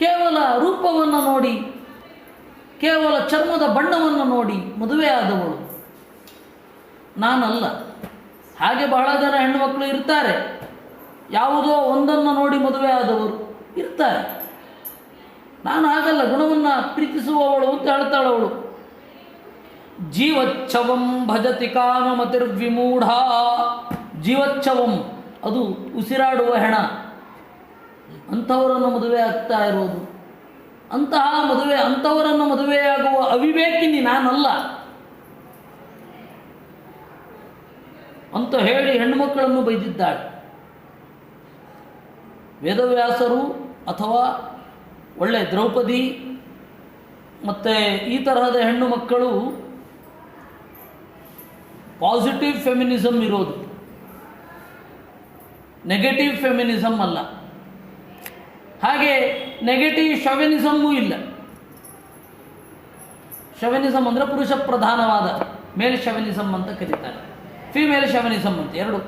ಕೇವಲ ರೂಪವನ್ನು ನೋಡಿ, ಕೇವಲ ಚರ್ಮದ ಬಣ್ಣವನ್ನು ನೋಡಿ ಮದುವೆಯಾದವಳು ನಾನಲ್ಲ. ಹಾಗೆ ಬಹಳ ಜನ ಹೆಣ್ಣುಮಕ್ಕಳು ಇರ್ತಾರೆ, ಯಾವುದೋ ಒಂದನ್ನು ನೋಡಿ ಮದುವೆ ಆದವರು ಇರ್ತಾರೆ. ನಾನು ಹಾಗಲ್ಲ, ಗುಣವನ್ನು ಪ್ರೀತಿಸುವವಳು ಅಂತ ಹೇಳ್ತಾಳವಳು. ಜೀವಚ್ಛವಂ ಭಜತಿ ಕಾಮಮತಿರ್ವಿಮೂಢ. ಜೀವಚ್ಛವಂ ಅದು ಉಸಿರಾಡುವ ಹೆಣ, ಅಂಥವರನ್ನು ಮದುವೆ ಆಗ್ತಾ ಇರೋದು. ಅಂಥವರನ್ನು ಮದುವೆಯಾಗುವ ಅವಿವೇಕಿನಿ ನಾನಲ್ಲ ಅಂತ ಹೇಳಿ ಹೆಣ್ಣುಮಕ್ಕಳನ್ನು ಬೈದಿದ್ದಾಳೆ. ವೇದವ್ಯಾಸರು ಅಥವಾ ಒಳ್ಳೆ ದ್ರೌಪದಿ ಮತ್ತು ಈ ತರಹದ ಹೆಣ್ಣು ಮಕ್ಕಳು ಪಾಸಿಟಿವ್ ಫೆಮಿನಿಸಮ್ ಇರೋದು, ನೆಗೆಟಿವ್ ಫೆಮಿನಿಸಮ್ ಅಲ್ಲ. ಹಾಗೆ ನೆಗೆಟಿವ್ ಶವೆನಿಸಮ್ಮೂ ಇಲ್ಲ. ಶವೆನಿಸಮ್ ಅಂದರೆ ಪುರುಷ ಪ್ರಧಾನವಾದ, ಮೇಲ್ ಶವೆನಿಸಮ್ ಅಂತ ಕರೀತಾರೆ, ಫಿಮೇಲ್ ಶವೆನಿಸಮ್ ಅಂತ ಎರಡು.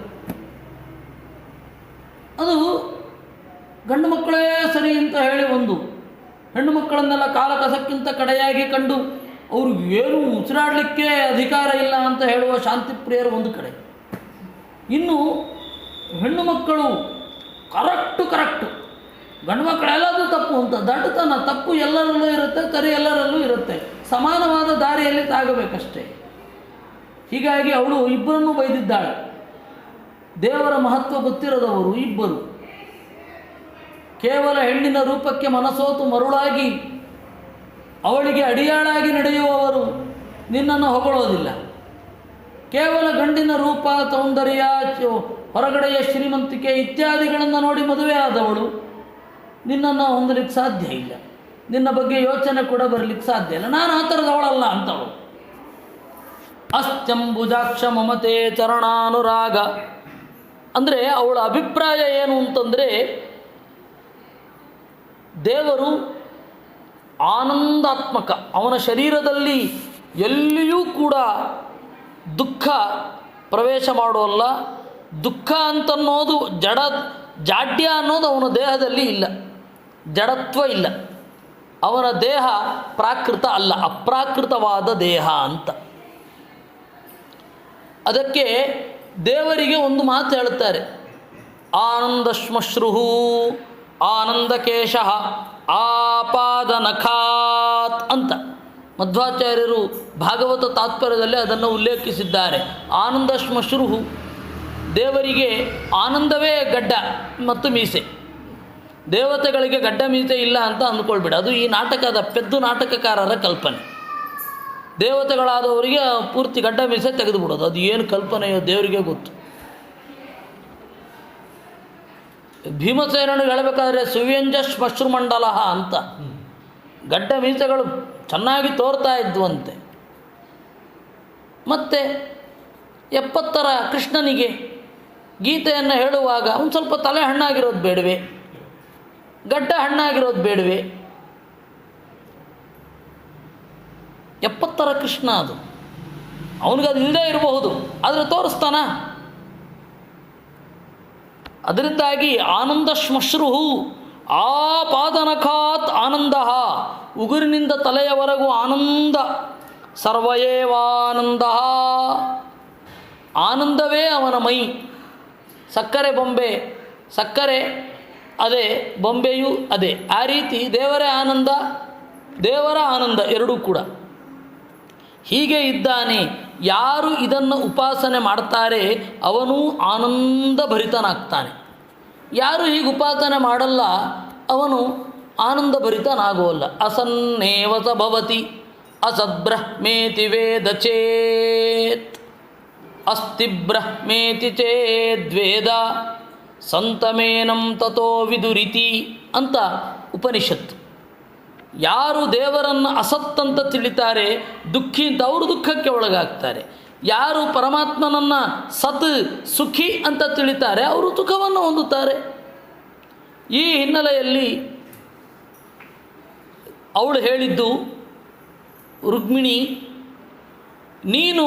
ಅದು ಗಂಡು ಮಕ್ಕಳೇ ಸರಿ ಅಂತ ಹೇಳಿ ಒಂದು, ಹೆಣ್ಣು ಮಕ್ಕಳನ್ನೆಲ್ಲ ಕಾಲಕಸಕ್ಕಿಂತ ಕಡೆಯಾಗಿ ಕಂಡು ಅವ್ರಿಗೆ ಏನು ಉಸಿರಾಡಲಿಕ್ಕೆ ಅಧಿಕಾರ ಇಲ್ಲ ಅಂತ ಹೇಳುವ ಶಾಂತಿ ಪ್ರಿಯರು ಒಂದು ಕಡೆ. ಇನ್ನು ಹೆಣ್ಣು ಮಕ್ಕಳು ಕರೆಕ್ಟು, ಗಂಡು ಮಕ್ಕಳೆಲ್ಲದೂ ತಪ್ಪು ಅಂತ ದಡ್ಡತನ, ತಪ್ಪು ಎಲ್ಲರಲ್ಲೂ ಇರುತ್ತೆ, ಸರಿ ಎಲ್ಲರಲ್ಲೂ ಇರುತ್ತೆ, ಸಮಾನವಾದ ದಾರಿಯಲ್ಲಿ ಸಾಗಬೇಕಷ್ಟೇ. ಹೀಗಾಗಿ ಅವಳು ಇಬ್ಬರನ್ನೂ ಬೈದಿದ್ದಾಳೆ. ದೇವರ ಮಹತ್ವ ಗೊತ್ತಿರದವರು ಇಬ್ಬರು, ಕೇವಲ ಹೆಣ್ಣಿನ ರೂಪಕ್ಕೆ ಮನಸೋತು ಮರುಳಾಗಿ ಅವಳಿಗೆ ಅಡಿಯಾಳಾಗಿ ನಡೆಯುವವರು ನಿನ್ನನ್ನು ಹೊಗಳೋದಿಲ್ಲ. ಕೇವಲ ಗಂಡಿನ ರೂಪ, ಸೌಂದರ್ಯ, ಹೊರಗಡೆಯ ಶ್ರೀಮಂತಿಕೆ ಇತ್ಯಾದಿಗಳನ್ನು ನೋಡಿ ಮದುವೆ ಆದವಳು ನಿನ್ನನ್ನು ಹೊಂದಲಿಕ್ಕೆ ಸಾಧ್ಯ ಇಲ್ಲ, ನಿನ್ನ ಬಗ್ಗೆ ಯೋಚನೆ ಕೂಡ ಬರಲಿಕ್ಕೆ ಸಾಧ್ಯ ಇಲ್ಲ. ನಾನು ಆ ಥರದವಳಲ್ಲ ಅಂತವಳು. ಅಸ್ತ್ಯಂಬುಜಾಕ್ಷ ಮಮತೆ ಚರಣಾನುರಾಗ ಅಂದರೆ ಅವಳ ಅಭಿಪ್ರಾಯ ಏನು ಅಂತಂದರೆ, ದೇವರು ಆನಂದಾತ್ಮಕ, ಅವನ ಶರೀರದಲ್ಲಿ ಎಲ್ಲಿಯೂ ಕೂಡ ದುಃಖ ಪ್ರವೇಶ ಮಾಡೋಲ್ಲ. ದುಃಖ ಅಂತನ್ನೋದು ಜಾಡ್ಯ ಅನ್ನೋದು ಅವನ ದೇಹದಲ್ಲಿ ಇಲ್ಲ, ಜಡತ್ವ ಇಲ್ಲ. ಅವನ ದೇಹ ಪ್ರಾಕೃತ ಅಲ್ಲ, ಅಪ್ರಾಕೃತವಾದ ದೇಹ ಅಂತ. ಅದಕ್ಕೆ ದೇವರಿಗೆ ಒಂದು ಮಾತು ಹೇಳ್ತಾರೆ, ಆನಂದ ಶ್ಮಶ್ರುಹು ಆನಂದಕೇಶ ಆಪಾದನಖಾತ್ ಅಂತ ಮಧ್ವಾಚಾರ್ಯರು ಭಾಗವತ ತಾತ್ಪರ್ಯದಲ್ಲಿ ಅದನ್ನು ಉಲ್ಲೇಖಿಸಿದ್ದಾರೆ. ಆನಂದ ಶ್ಮಶ್ರುಹು, ದೇವರಿಗೆ ಆನಂದವೇ ಗಡ್ಡ ಮತ್ತು ಮೀಸೆ. ದೇವತೆಗಳಿಗೆ ಗಡ್ಡ ಮೀಸೆ ಇಲ್ಲ ಅಂತ ಅಂದ್ಕೊಳ್ಬೇಡ, ಅದು ಈ ನಾಟಕದ ಪೆದ್ದು ನಾಟಕಕಾರರ ಕಲ್ಪನೆ. ದೇವತೆಗಳಾದವರಿಗೆ ಪೂರ್ತಿ ಗಡ್ಡ ಮೀಸೆ ತೆಗೆದುಬಿಡೋದು, ಅದು ಏನು ಕಲ್ಪನೆಯೋ ದೇವರಿಗೆ ಗೊತ್ತು. ಭೀಮಸೇನನಿಗೆ ಹೇಳಬೇಕಾದ್ರೆ ಸುವ್ಯಂಜ ಶ್ಮಶ್ರುಮಂಡಲ ಅಂತ ಗಡ್ಡ ಮೀಸೆಗಳು ಚೆನ್ನಾಗಿ ತೋರ್ತಾ ಇದ್ವಂತೆ. ಮತ್ತು 70ರ ಕೃಷ್ಣನಿಗೆ ಗೀತೆಯನ್ನು ಹೇಳುವಾಗ ಒಂದು ಸ್ವಲ್ಪ ತಲೆ ಹಣ್ಣಾಗಿರೋದು ಬೇಡವೆ, ಗಡ್ಡ ಹಣ್ಣಾಗಿರೋದು ಬೇಡವೆ? 70ರ ಕೃಷ್ಣ ಅದು, ಅವನಿಗದು ಇಲ್ಲದೇ ಇರಬಹುದು, ಆದರೆ ತೋರಿಸ್ತಾನ. ಅದರಿಂದಾಗಿ ಆನಂದ ಶ್ಮಶ್ರುಹು ಆಪಾದನಖಾತ್ ಆನಂದ, ಉಗುರಿನಿಂದ ತಲೆಯವರೆಗೂ ಆನಂದ, ಸರ್ವಯೇವಾನಂದ, ಆನಂದವೇ ಅವನ ಮೈ. ಸಕ್ಕರೆ ಬೊಂಬೆ, ಸಕ್ಕರೆ ಅದೇ, ಬೊಂಬೆಯೂ ಅದೇ. ಆ ರೀತಿ ದೇವರೇ ಆನಂದ, ದೇವರ ಆನಂದ ಎರಡೂ ಕೂಡ. ಹೀಗೆ ಇದ್ದಾನೆ. ಯಾರು ಇದನ್ನು ಉಪಾಸನೆ ಮಾಡ್ತಾರೆ ಅವನು ಆನಂದ ಭರಿತನಾಗ್ತಾನೆ. ಯಾರು ಹೀಗೆ ಉಪಾಸನೆ ಮಾಡಲ್ಲ ಅವನು ಆನಂದ ಭರಿತನಾಗೋಲ್ಲ. ಅಸನ್ನೇವಸ ಭವತಿ ಅಸದ್ಬ್ರಹ್ಮೇತಿ ವೇದ ಚೇತ್ ಅಸ್ತಿ ಬ್ರಹ್ಮೇತಿ ಚೇದ್ವೇದ ಸಂತಮೇನಂ ತಥೋ ವಿದುರಿತಿ ಅಂತ ಉಪನಿಷತ್ತು. ಯಾರು ದೇವರನ್ನು ಅಸತ್ತಂತ ತಿಳಿತಾರೆ, ದುಃಖಿ ಅಂತ, ಅವರು ದುಃಖಕ್ಕೆ ಒಳಗಾಗ್ತಾರೆ. ಯಾರು ಪರಮಾತ್ಮನನ್ನು ಸತ್ ಸುಖಿ ಅಂತ ತಿಳಿತಾರೆ ಅವರು ಸುಖವನ್ನು ಹೊಂದುತ್ತಾರೆ. ಈ ಹಿನ್ನೆಲೆಯಲ್ಲಿ ಅವಳು ಹೇಳಿದ್ದು, ರುಕ್ಮಿಣಿ ನೀನು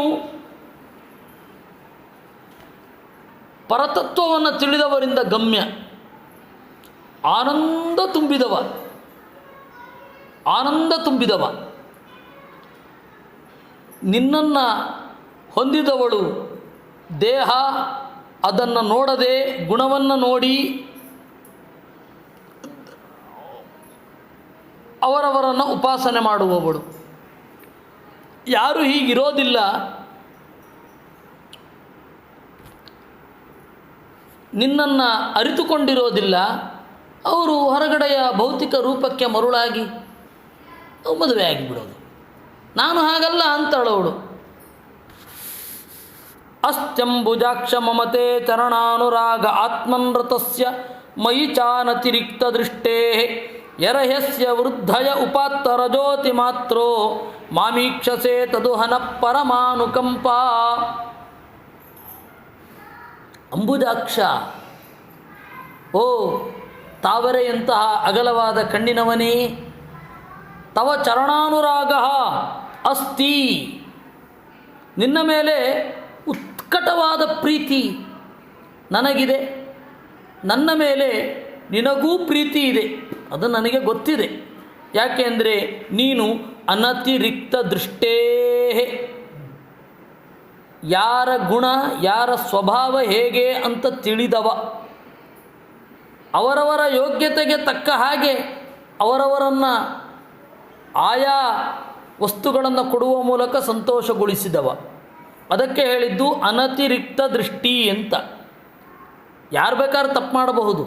ಪರತತ್ವವನ್ನು ತಿಳಿದವರಿಂದ ಗಮ್ಯ, ಆನಂದ ತುಂಬಿದವ, ನಿನ್ನನ್ನು ಹೊಂದಿದವಳು ದೇಹ ಅದನ್ನು ನೋಡದೆ ಗುಣವನ್ನು ನೋಡಿ ಅವರವರನ್ನು ಉಪಾಸನೆ ಮಾಡುವವಳು. ಯಾರು ಹೀಗಿರೋದಿಲ್ಲ, ನಿನ್ನನ್ನು ಅರಿತುಕೊಂಡಿರೋದಿಲ್ಲ, ಅವರು ಹೊರಗಡೆಯ ಭೌತಿಕ ರೂಪಕ್ಕೆ ಮರುಳಾಗಿ ಮದುವೆ ಆಗಿಬಿಡೋದು. ನಾನು ಹಾಗಲ್ಲ ಅಂತಳವಳು. ಅಸ್ತ್ಯಂಬುಜಾಕ್ಷ ಮಮತೆ ಚರಣಾನುರಾಗ ಆತ್ಮನ್ರತಸ್ಯ ಮಯಿ ಚಾನತಿರಿಕ್ತ ದೃಷ್ಟೇ ಯರಹ್ಯಸ್ಯ ವೃದ್ಧಯ ಉಪಾತ್ತರಜೋತಿ ಮಾತ್ರೋ ಮಾಮೀಕ್ಷಸೆ ತದುಹನ ಪರಮಾನುಕಂಪ. ಅಂಬುಜಾಕ್ಷ, ಓ ತಾವರೆಯಂತಹ ಅಗಲವಾದ ಕಣ್ಣಿನವನೇ, ತವ ಚರಣಾನುರಾಗ ಅಸ್ತಿ, ನಿನ್ನ ಮೇಲೆ ಉತ್ಕಟವಾದ ಪ್ರೀತಿ ನನಗಿದೆ, ನನ್ನ ಮೇಲೆ ನಿನಗೂ ಪ್ರೀತಿ ಇದೆ, ಅದು ನನಗೆ ಗೊತ್ತಿದೆ. ಯಾಕೆಂದರೆ ನೀನು ಅನತಿರಿಕ್ತ ದೃಷ್ಟೇ, ಯಾರ ಗುಣ ಯಾರ ಸ್ವಭಾವ ಹೇಗೆ ಅಂತ ತಿಳಿದವ, ಅವರವರ ಯೋಗ್ಯತೆಗೆ ತಕ್ಕ ಹಾಗೆ ಅವರವರನ್ನು ಆಯಾ ವಸ್ತುಗಳನ್ನು ಕೊಡುವ ಮೂಲಕ ಸಂತೋಷಗೊಳಿಸಿದವ. ಅದಕ್ಕೆ ಹೇಳಿದ್ದು ಅನತಿರಿಕ್ತ ದೃಷ್ಟಿ ಅಂತ. ಯಾರು ಬೇಕಾದ್ರೂ ತಪ್ಪು ಮಾಡಬಹುದು,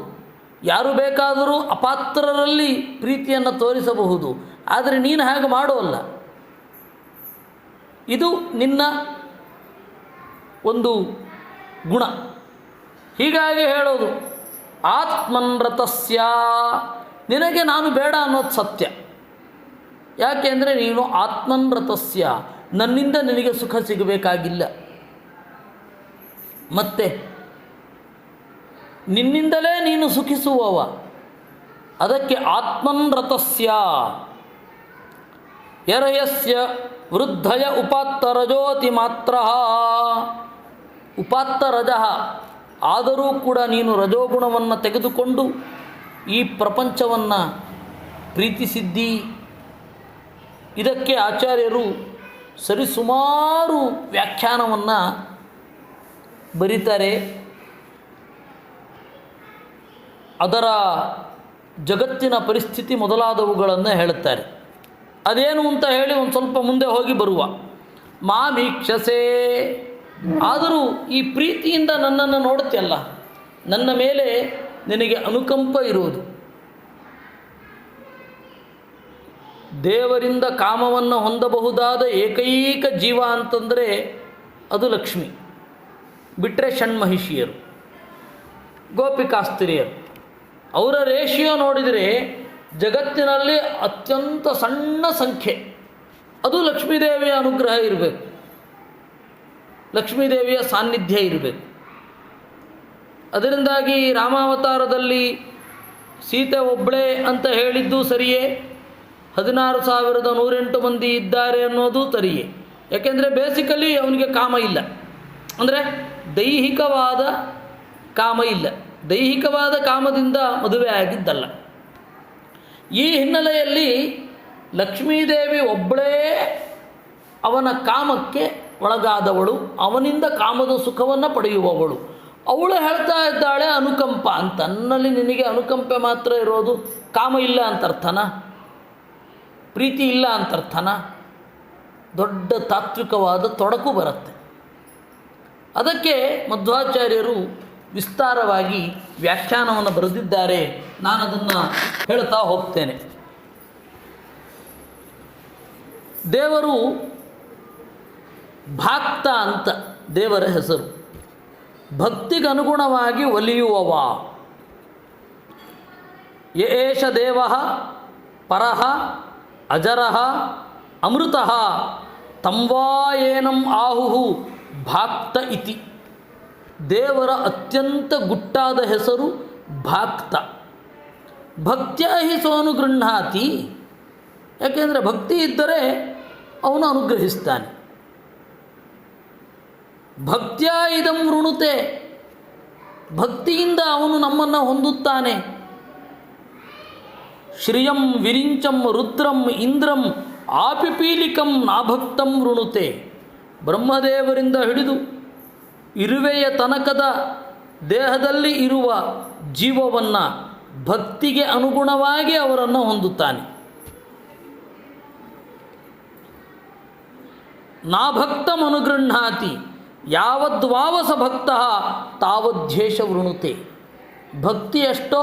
ಯಾರು ಬೇಕಾದರೂ ಅಪಾತ್ರರಲ್ಲಿ ಪ್ರೀತಿಯನ್ನು ತೋರಿಸಬಹುದು, ಆದರೆ ನೀನು ಹಾಗೆ ಮಾಡೋಲ್ಲ. ಇದು ನಿನ್ನ ಒಂದು ಗುಣ. ಹೀಗಾಗಿ ಹೇಳೋದು ಆತ್ಮನ್ರತಸ್ಯ, ನಿನಗೆ ನಾನು ಬೇಡ ಅನ್ನೋದು ಸತ್ಯ. ಯಾಕೆಂದರೆ ನೀನು ಆತ್ಮನ್ರತಸ್ಯ, ನನ್ನಿಂದ ನಿನಗೆ ಸುಖ ಸಿಗಬೇಕಾಗಿಲ್ಲ, ಮತ್ತೆ ನಿನ್ನಿಂದಲೇ ನೀನು ಸುಖಿಸುವವ. ಅದಕ್ಕೆ ಆತ್ಮನ್ರತಸ್ಯ. ಯರಯಸ್ಯ ವೃದ್ಧಯ ಉಪಾತ್ತರಜೋತಿ ಮಾತ್ರ, ಉಪಾತ್ತರಜ, ಆದರೂ ಕೂಡ ನೀನು ರಜೋಗುಣವನ್ನು ತೆಗೆದುಕೊಂಡು ಈ ಪ್ರಪಂಚವನ್ನು ಪ್ರೀತಿಸಿದ್ದಿ. ಇದಕ್ಕೆ ಆಚಾರ್ಯರು ಸರಿಸುಮಾರು ವ್ಯಾಖ್ಯಾನವನ್ನು ಬರೀತಾರೆ. ಅದರ ಜಗತ್ತಿನ ಪರಿಸ್ಥಿತಿ ಮೊದಲಾದವುಗಳನ್ನು ಹೇಳುತ್ತಾರೆ. ಅದೇನು ಅಂತ ಹೇಳಿ ಒಂದು ಸ್ವಲ್ಪ ಮುಂದೆ ಹೋಗಿ ಬರುವ. ಮಾಮೀಕ್ಷಸೆ, ಆದರೂ ಈ ಪ್ರೀತಿಯಿಂದ ನನ್ನನ್ನು ನೋಡುತ್ತೆಲ್ಲ, ನನ್ನ ಮೇಲೆ ನಿನಗೆ ಅನುಕಂಪ ಇರುವುದು. ದೇವರಿಂದ ಕಾಮವನ್ನು ಹೊಂದಬಹುದಾದ ಏಕೈಕ ಜೀವ ಅಂತಂದರೆ ಅದು ಲಕ್ಷ್ಮಿ, ಬಿಟ್ಟರೆ ಷಣ್ಮಹಿಷಿಯರು, ಗೋಪಿಕಾಸ್ತ್ರೀಯರು. ಅವರ ರೇಷಿಯೋ ನೋಡಿದರೆ ಜಗತ್ತಿನಲ್ಲಿ ಅತ್ಯಂತ ಸಣ್ಣ ಸಂಖ್ಯೆ. ಅದು ಲಕ್ಷ್ಮೀದೇವಿಯ ಅನುಗ್ರಹ ಇರಬೇಕು, ಲಕ್ಷ್ಮೀದೇವಿಯ ಸಾನ್ನಿಧ್ಯ ಇರಬೇಕು. ಅದರಿಂದಾಗಿ ರಾಮಾವತಾರದಲ್ಲಿ ಸೀತೆ ಒಬ್ಬಳೇ ಅಂತ ಹೇಳಿದ್ದು ಸರಿಯೇ, 16,108 ಮಂದಿ ಇದ್ದಾರೆ ಅನ್ನೋದು ಸರಿಯೇ. ಯಾಕೆಂದರೆ ಬೇಸಿಕಲಿ ಅವನಿಗೆ ಕಾಮ ಇಲ್ಲ, ಅಂದರೆ ದೈಹಿಕವಾದ ಕಾಮ ಇಲ್ಲ, ದೈಹಿಕವಾದ ಕಾಮದಿಂದ ಮದುವೆ ಆಗಿದ್ದಲ್ಲ. ಈ ಹಿನ್ನೆಲೆಯಲ್ಲಿ ಲಕ್ಷ್ಮೀದೇವಿ ಒಬ್ಬಳೇ ಅವನ ಕಾಮಕ್ಕೆ ಒಳಗಾದವಳು, ಅವನಿಂದ ಕಾಮದ ಸುಖವನ್ನು ಪಡೆಯುವವಳು. ಅವಳು ಹೇಳ್ತಾ ಇದ್ದಾಳೆ ಅನುಕಂಪ ಅಂತ. ನನ್ನಲ್ಲಿ ನಿನಗೆ ಅನುಕಂಪೆ ಮಾತ್ರ ಇರೋದು, ಕಾಮ ಇಲ್ಲ ಅಂತರ್ಥನ, ಪ್ರೀತಿ ಇಲ್ಲ ಅಂತರ್ಥನ? ದೊಡ್ಡ ತಾತ್ವಿಕವಾದ ತೊಡಕು ಬರುತ್ತೆ. ಅದಕ್ಕೆ ಮಧ್ವಾಚಾರ್ಯರು ವಿಸ್ತಾರವಾಗಿ ವ್ಯಾಖ್ಯಾನವನ್ನು ಬರೆದಿದ್ದಾರೆ. ನಾನು ಅದನ್ನು ಹೇಳ್ತಾ ಹೋಗ್ತೇನೆ. ದೇವರು ಭಾಕ್ತ ಅಂತ ದೇವರ ಹೆಸರು. ಭಕ್ತಿಗನುಗುಣವಾಗಿ ಒಲಿಯುವವ. ಏಷ ದೇವ ಪರಃ ಅಜರಃ ಅಮೃತಃ ತಂವಾಯೇನಂ ಆಹುಹು ಭಾಕ್ತ ಇತಿ. ದೇವರ ಅತ್ಯಂತ ಗುಟ್ಟಾದ ಹೆಸರು ಭಾಕ್ತ. ಭಕ್ತ್ಯಾ ಹಿ ಸೋನು ಗೃಹ್ಣಾತಿ. ಯಾಕೆಂದರೆ ಭಕ್ತಿ ಇದ್ದರೆ ಅವನು ಅನುಗ್ರಹಿಸ್ತಾನೆ. ಭಕ್ತ್ಯಾ ಇದಂ ವೃಣುತೆ, ಭಕ್ತಿಯಿಂದ ಅವನು ನಮ್ಮನ್ನು ಹೊಂದುತ್ತಾನೆ. ಶ್ರಿಯಂ ವಿರಿಂಚಂ ರುದ್ರಂ ಇಂದ್ರಂ ಆಪಿಪೀಲಿಕಂ ನಾಭಕ್ತಂ ವೃಣುತೆ. ಬ್ರಹ್ಮದೇವರಿಂದ ಹಿಡಿದು ಇರುವೆಯ ತನಕದ ದೇಹದಲ್ಲಿ ಇರುವ ಜೀವವನ್ನು ಭಕ್ತಿಗೆ ಅನುಗುಣವಾಗಿ ಅವರನ್ನು ಹೊಂದುತ್ತಾನೆ. ನಾಭಕ್ತಂ ಅನುಗೃಹ್ಣಾತಿ ಯಾವದ್ವಾವಸ ಭಕ್ತ ತಾವದ್ವೇಷ ವೃಣುತೆ. ಭಕ್ತಿ ಎಷ್ಟೋ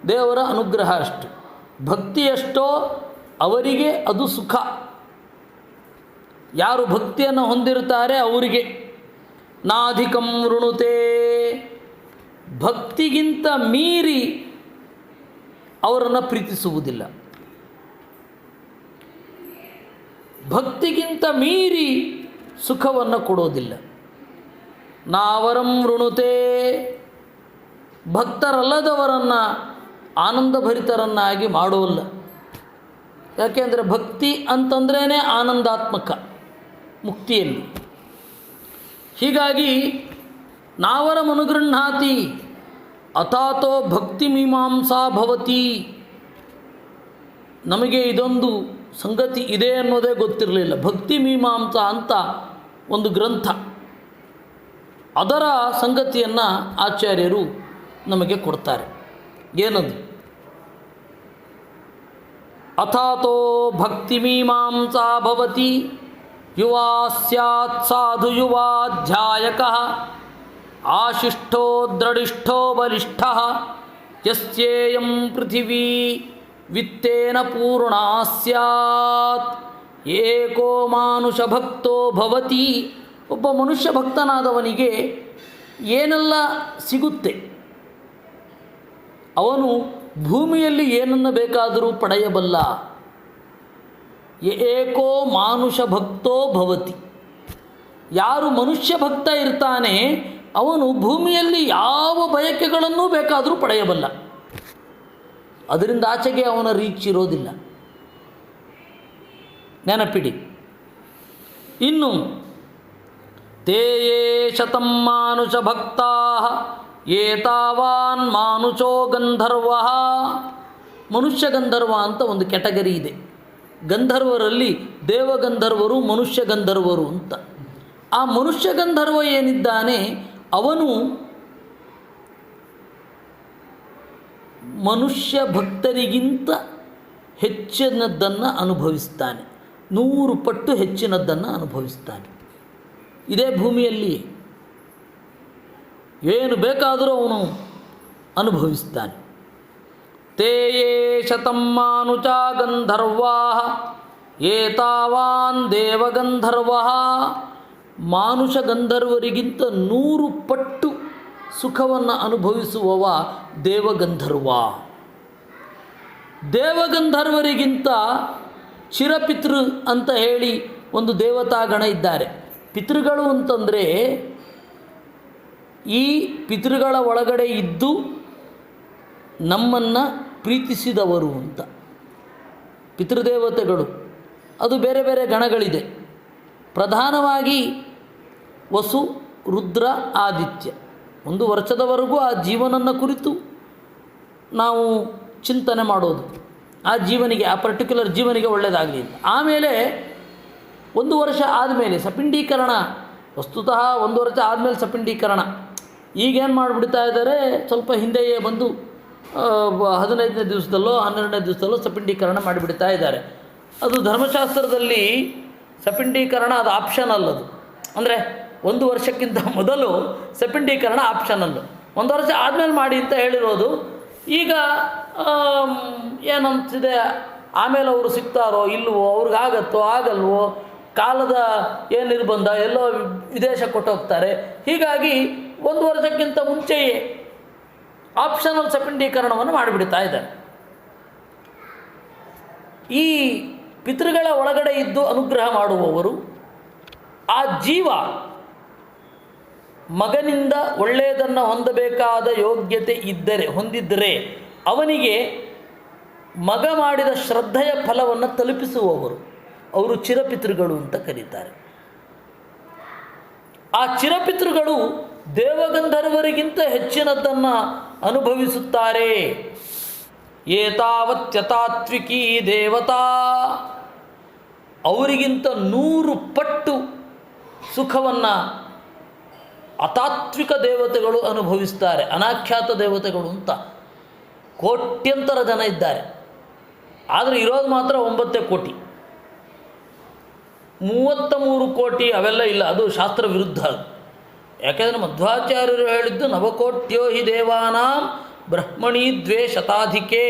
ದೇವರ ಅನುಗ್ರಹ ಅಷ್ಟು, ಭಕ್ತಿ ಎಷ್ಟೋ ಅವರಿಗೆ ಅದು ಸುಖ. ಯಾರು ಭಕ್ತಿಯನ್ನು ಹೊಂದಿರುತ್ತಾರೆ ಅವರಿಗೆ. ನಾಧಿಕಂ ವೃಣುತೆ, ಭಕ್ತಿಗಿಂತ ಮೀರಿ ಅವರನ್ನು ಪ್ರೀತಿಸುವುದಿಲ್ಲ. ಭಕ್ತಿಗಿಂತ ಮೀರಿ ಸುಖವನ್ನು ಕೊಡೋದಿಲ್ಲ. ನಾವರಂ ವೃಣುತೆ, ಭಕ್ತರಲ್ಲದವರನ್ನು ಆನಂದಭರಿತರನ್ನಾಗಿ ಮಾಡೋಲ್ಲ. ಯಾಕೆಂದರೆ ಭಕ್ತಿ ಅಂತಂದ್ರೇ ಆನಂದಾತ್ಮಕ ಮುಕ್ತಿಯಲ್ಲಿ. ಹೀಗಾಗಿ ನಾವರಂ ಅನುಗೃಹ್ಣಾತಿ ಅಥಾತೋ ಭಕ್ತಿ ಮೀಮಾಂಸಾ ಭವತಿ. ನಮಗೆ ಇದೊಂದು ಸಂಗತಿ ಇದೆ ಅನ್ನೋದೇ ಗೊತ್ತಿರಲಿಲ್ಲ. ಭಕ್ತಿ ಮೀಮಾಂಸಾ ಅಂತ ಒಂದು ಗ್ರಂಥ, ಅದರ ಸಂಗತಿಯನ್ನು ಆಚಾರ್ಯರು ನಮಗೆ ಕೊಡ್ತಾರೆ. ಏನದು? ಅಥಾತೋ ಭಕ್ತಿ ಮೀಮಾಂಸಾ ಭವತಿ ಯುವಾ ಸ್ಯಾತ್ ಸಾಧು ಯುವಾಧ್ಯಾಯಕಃ ಆಶಿಷ್ಠೋ ದೃಢಿಷ್ಠೋ ಬಲಿಷ್ಠಃ ಯಸ್ಯೇಯಂ ಪೃಥಿವೀ ವಿತ್ತೇನ ಪೂರ್ಣಾ ಸ್ಯಾತ್ ಏಕೋ ಮಾನುಷ ಭಕ್ತೋ ಭವತಿ ಒಬ್ಬ ಮನುಷ್ಯ ಭಕ್ತನಾದವನಿಗೆ ಏನೆಲ್ಲ ಸಿಗುತ್ತೆ, ಅವನು ಭೂಮಿಯಲ್ಲಿ ಏನನ್ನು ಬೇಕಾದರೂ ಪಡೆಯಬಲ್ಲ. ಏಕೋ ಮಾನುಷ ಭಕ್ತೋ ಭವತಿ. ಯಾರು ಮನುಷ್ಯ ಭಕ್ತ ಇರ್ತಾನೆ ಅವನು ಭೂಮಿಯಲ್ಲಿ ಯಾವ ಬಯಕೆಗಳನ್ನೂ ಬೇಕಾದರೂ ಪಡೆಯಬಲ್ಲ. ಅದರಿಂದ ಆಚೆಗೆ ಅವನ ರೀಚ್ ಇರೋದಿಲ್ಲ, ನೆನಪಿಡಿ. ಇನ್ನು ತೇ ಯೇ ಶತಂ ಮಾನುಷ ಭಕ್ತಾ ಏತಾವಾನ್ ಮಾನುಷೋ ಗಂಧರ್ವ. ಮನುಷ್ಯ ಗಂಧರ್ವ ಅಂತ ಒಂದು ಕ್ಯಾಟಗರಿ ಇದೆ. ಗಂಧರ್ವರಲ್ಲಿ ದೇವಗಂಧರ್ವರು, ಮನುಷ್ಯ ಗಂಧರ್ವರು ಅಂತ. ಆ ಮನುಷ್ಯ ಗಂಧರ್ವ ಏನಿದ್ದಾನೆ ಅವನು ಮನುಷ್ಯ ಭಕ್ತರಿಗಿಂತ ಹೆಚ್ಚಿನದ್ದನ್ನು ಅನುಭವಿಸ್ತಾನೆ, 100 ಪಟ್ಟು ಹೆಚ್ಚಿನದ್ದನ್ನು ಅನುಭವಿಸ್ತಾನೆ. ಇದೇ ಭೂಮಿಯಲ್ಲಿ ಏನು ಬೇಕಾದರೂ ಅವನು ಅನುಭವಿಸ್ತಾನೆ. ತೇ ಯೇ ಶತಂ ಮಾನುಷ ಗಂಧರ್ವಾ ಏತಾವಾನ್ ದೇವಗಂಧರ್ವ. ಮಾನುಷ ಗಂಧರ್ವರಿಗಿಂತ 100 ಪಟ್ಟು ಸುಖವನ್ನು ಅನುಭವಿಸುವವ ದೇವಗಂಧರ್ವ. ದೇವಗಂಧರ್ವರಿಗಿಂತ ಚಿರಪಿತೃ ಅಂತ ಹೇಳಿ ಒಂದು ದೇವತಾಗಣ ಇದ್ದಾರೆ. ಪಿತೃಗಳು ಅಂತಂದರೆ ಈ ಪಿತೃಗಳ ಒಳಗಡೆ ಇದ್ದು ನಮ್ಮನ್ನು ಪ್ರೀತಿಸಿದವರು ಅಂತ. ಪಿತೃದೇವತೆಗಳು ಅದು ಬೇರೆ ಬೇರೆ ಗಣಗಳಿದೆ. ಪ್ರಧಾನವಾಗಿ ವಸು, ರುದ್ರ, ಆದಿತ್ಯ. 1 ವರ್ಷದವರೆಗೂ ಆ ಜೀವನನ್ನು ಕುರಿತು ನಾವು ಚಿಂತನೆ ಮಾಡೋದು, ಆ ಜೀವನಿಗೆ, ಆ ಪರ್ಟಿಕ್ಯುಲರ್ ಜೀವನಿಗೆ ಒಳ್ಳೆಯದಾಗಲಿ ಅಂತ. ಆಮೇಲೆ 1 ವರ್ಷ ಆದಮೇಲೆ ಸಪಿಂಡೀಕರಣ. ವಸ್ತುತಃ 1 ವರ್ಷ ಆದಮೇಲೆ ಸಪಿಂಡೀಕರಣ. ಈಗೇನು ಮಾಡಿಬಿಡ್ತಾ ಇದ್ದಾರೆ, ಸ್ವಲ್ಪ ಹಿಂದೆಯೇ ಬಂದು 15ನೇ ದಿವಸದಲ್ಲೋ 12ನೇ ದಿವಸದಲ್ಲೋ ಸಪಿಂಡೀಕರಣ ಮಾಡಿಬಿಡ್ತಾ ಇದ್ದಾರೆ. ಅದು ಧರ್ಮಶಾಸ್ತ್ರದಲ್ಲಿ ಸಪಿಂಡೀಕರಣ ಅದು ಆಪ್ಷನಲ್. ಅದು ಅಂದರೆ 1 ವರ್ಷಕ್ಕಿಂತ ಮೊದಲು ಸಪಿಂಡೀಕರಣ ಆಪ್ಷನಲ್ಲು, 1 ವರ್ಷ ಆದಮೇಲೆ ಮಾಡಿ ಅಂತ ಹೇಳಿರೋದು. ಈಗ ಏನಂತಿದೆ, ಆಮೇಲೆ ಅವರು ಸಿಗ್ತಾರೋ ಇಲ್ವೋ, ಅವ್ರಿಗಾಗತ್ತೋ ಆಗಲ್ವೋ, ಕಾಲದ ಏನು ನಿರ್ಬಂಧ, ಎಲ್ಲೋ ವಿದೇಶ ಕೊಟ್ಟೋಗ್ತಾರೆ. ಹೀಗಾಗಿ 1 ವರ್ಷಕ್ಕಿಂತ ಮುಂಚೆಯೇ ಆಪ್ಷನಲ್ ಸಪಿಂಡೀಕರಣವನ್ನು ಮಾಡಿಬಿಡ್ತಾ ಇದ್ದಾರೆ. ಈ ಪಿತೃಗಳ ಒಳಗಡೆ ಇದ್ದು ಅನುಗ್ರಹ ಮಾಡುವವರು ಆ ಜೀವ ಮಗನಿಂದ ಒಳ್ಳೆಯದನ್ನು ಹೊಂದಬೇಕಾದ ಯೋಗ್ಯತೆ ಹೊಂದಿದ್ದರೆ ಅವನಿಗೆ ಮಗ ಮಾಡಿದ ಶ್ರದ್ಧೆಯ ಫಲವನ್ನು ತಲುಪಿಸುವವರು ಅವರು ಚಿರಪಿತೃಗಳು ಅಂತ ಕರೀತಾರೆ. ಆ ಚಿರಪಿತೃಗಳು ದೇವಗಂಧರ್ವರಿಗಿಂತ ಹೆಚ್ಚಿನದನ್ನು ಅನುಭವಿಸುತ್ತಾರೆ. ಏತಾವತ್ಯತಾತ್ವಿಕೀ ದೇವತಾ. ಅವರಿಗಿಂತ 100 ಪಟ್ಟು ಸುಖವನ್ನು ಅತಾತ್ವಿಕ ದೇವತೆಗಳು ಅನುಭವಿಸ್ತಾರೆ. ಅನಾಖ್ಯಾತ ದೇವತೆಗಳು ಅಂತ ಕೋಟ್ಯಂತರ ಜನ ಇದ್ದಾರೆ. ಆದರೆ ಇರೋದು ಮಾತ್ರ 9 ಕೋಟಿ. 33 ಕೋಟಿ ಅವೆಲ್ಲ ಇಲ್ಲ, ಅದು ಶಾಸ್ತ್ರ ವಿರುದ್ಧ. ಯಾಕೆಂದರೆ ಮಧ್ವಾಚಾರ್ಯರು ಹೇಳಿದ್ದು ನವಕೋಟ್ಯೋ ಹಿ ದೇವಾನಾಂ ಬ್ರಹ್ಮಣಿ 2 ಶತಾಧಿಕೆ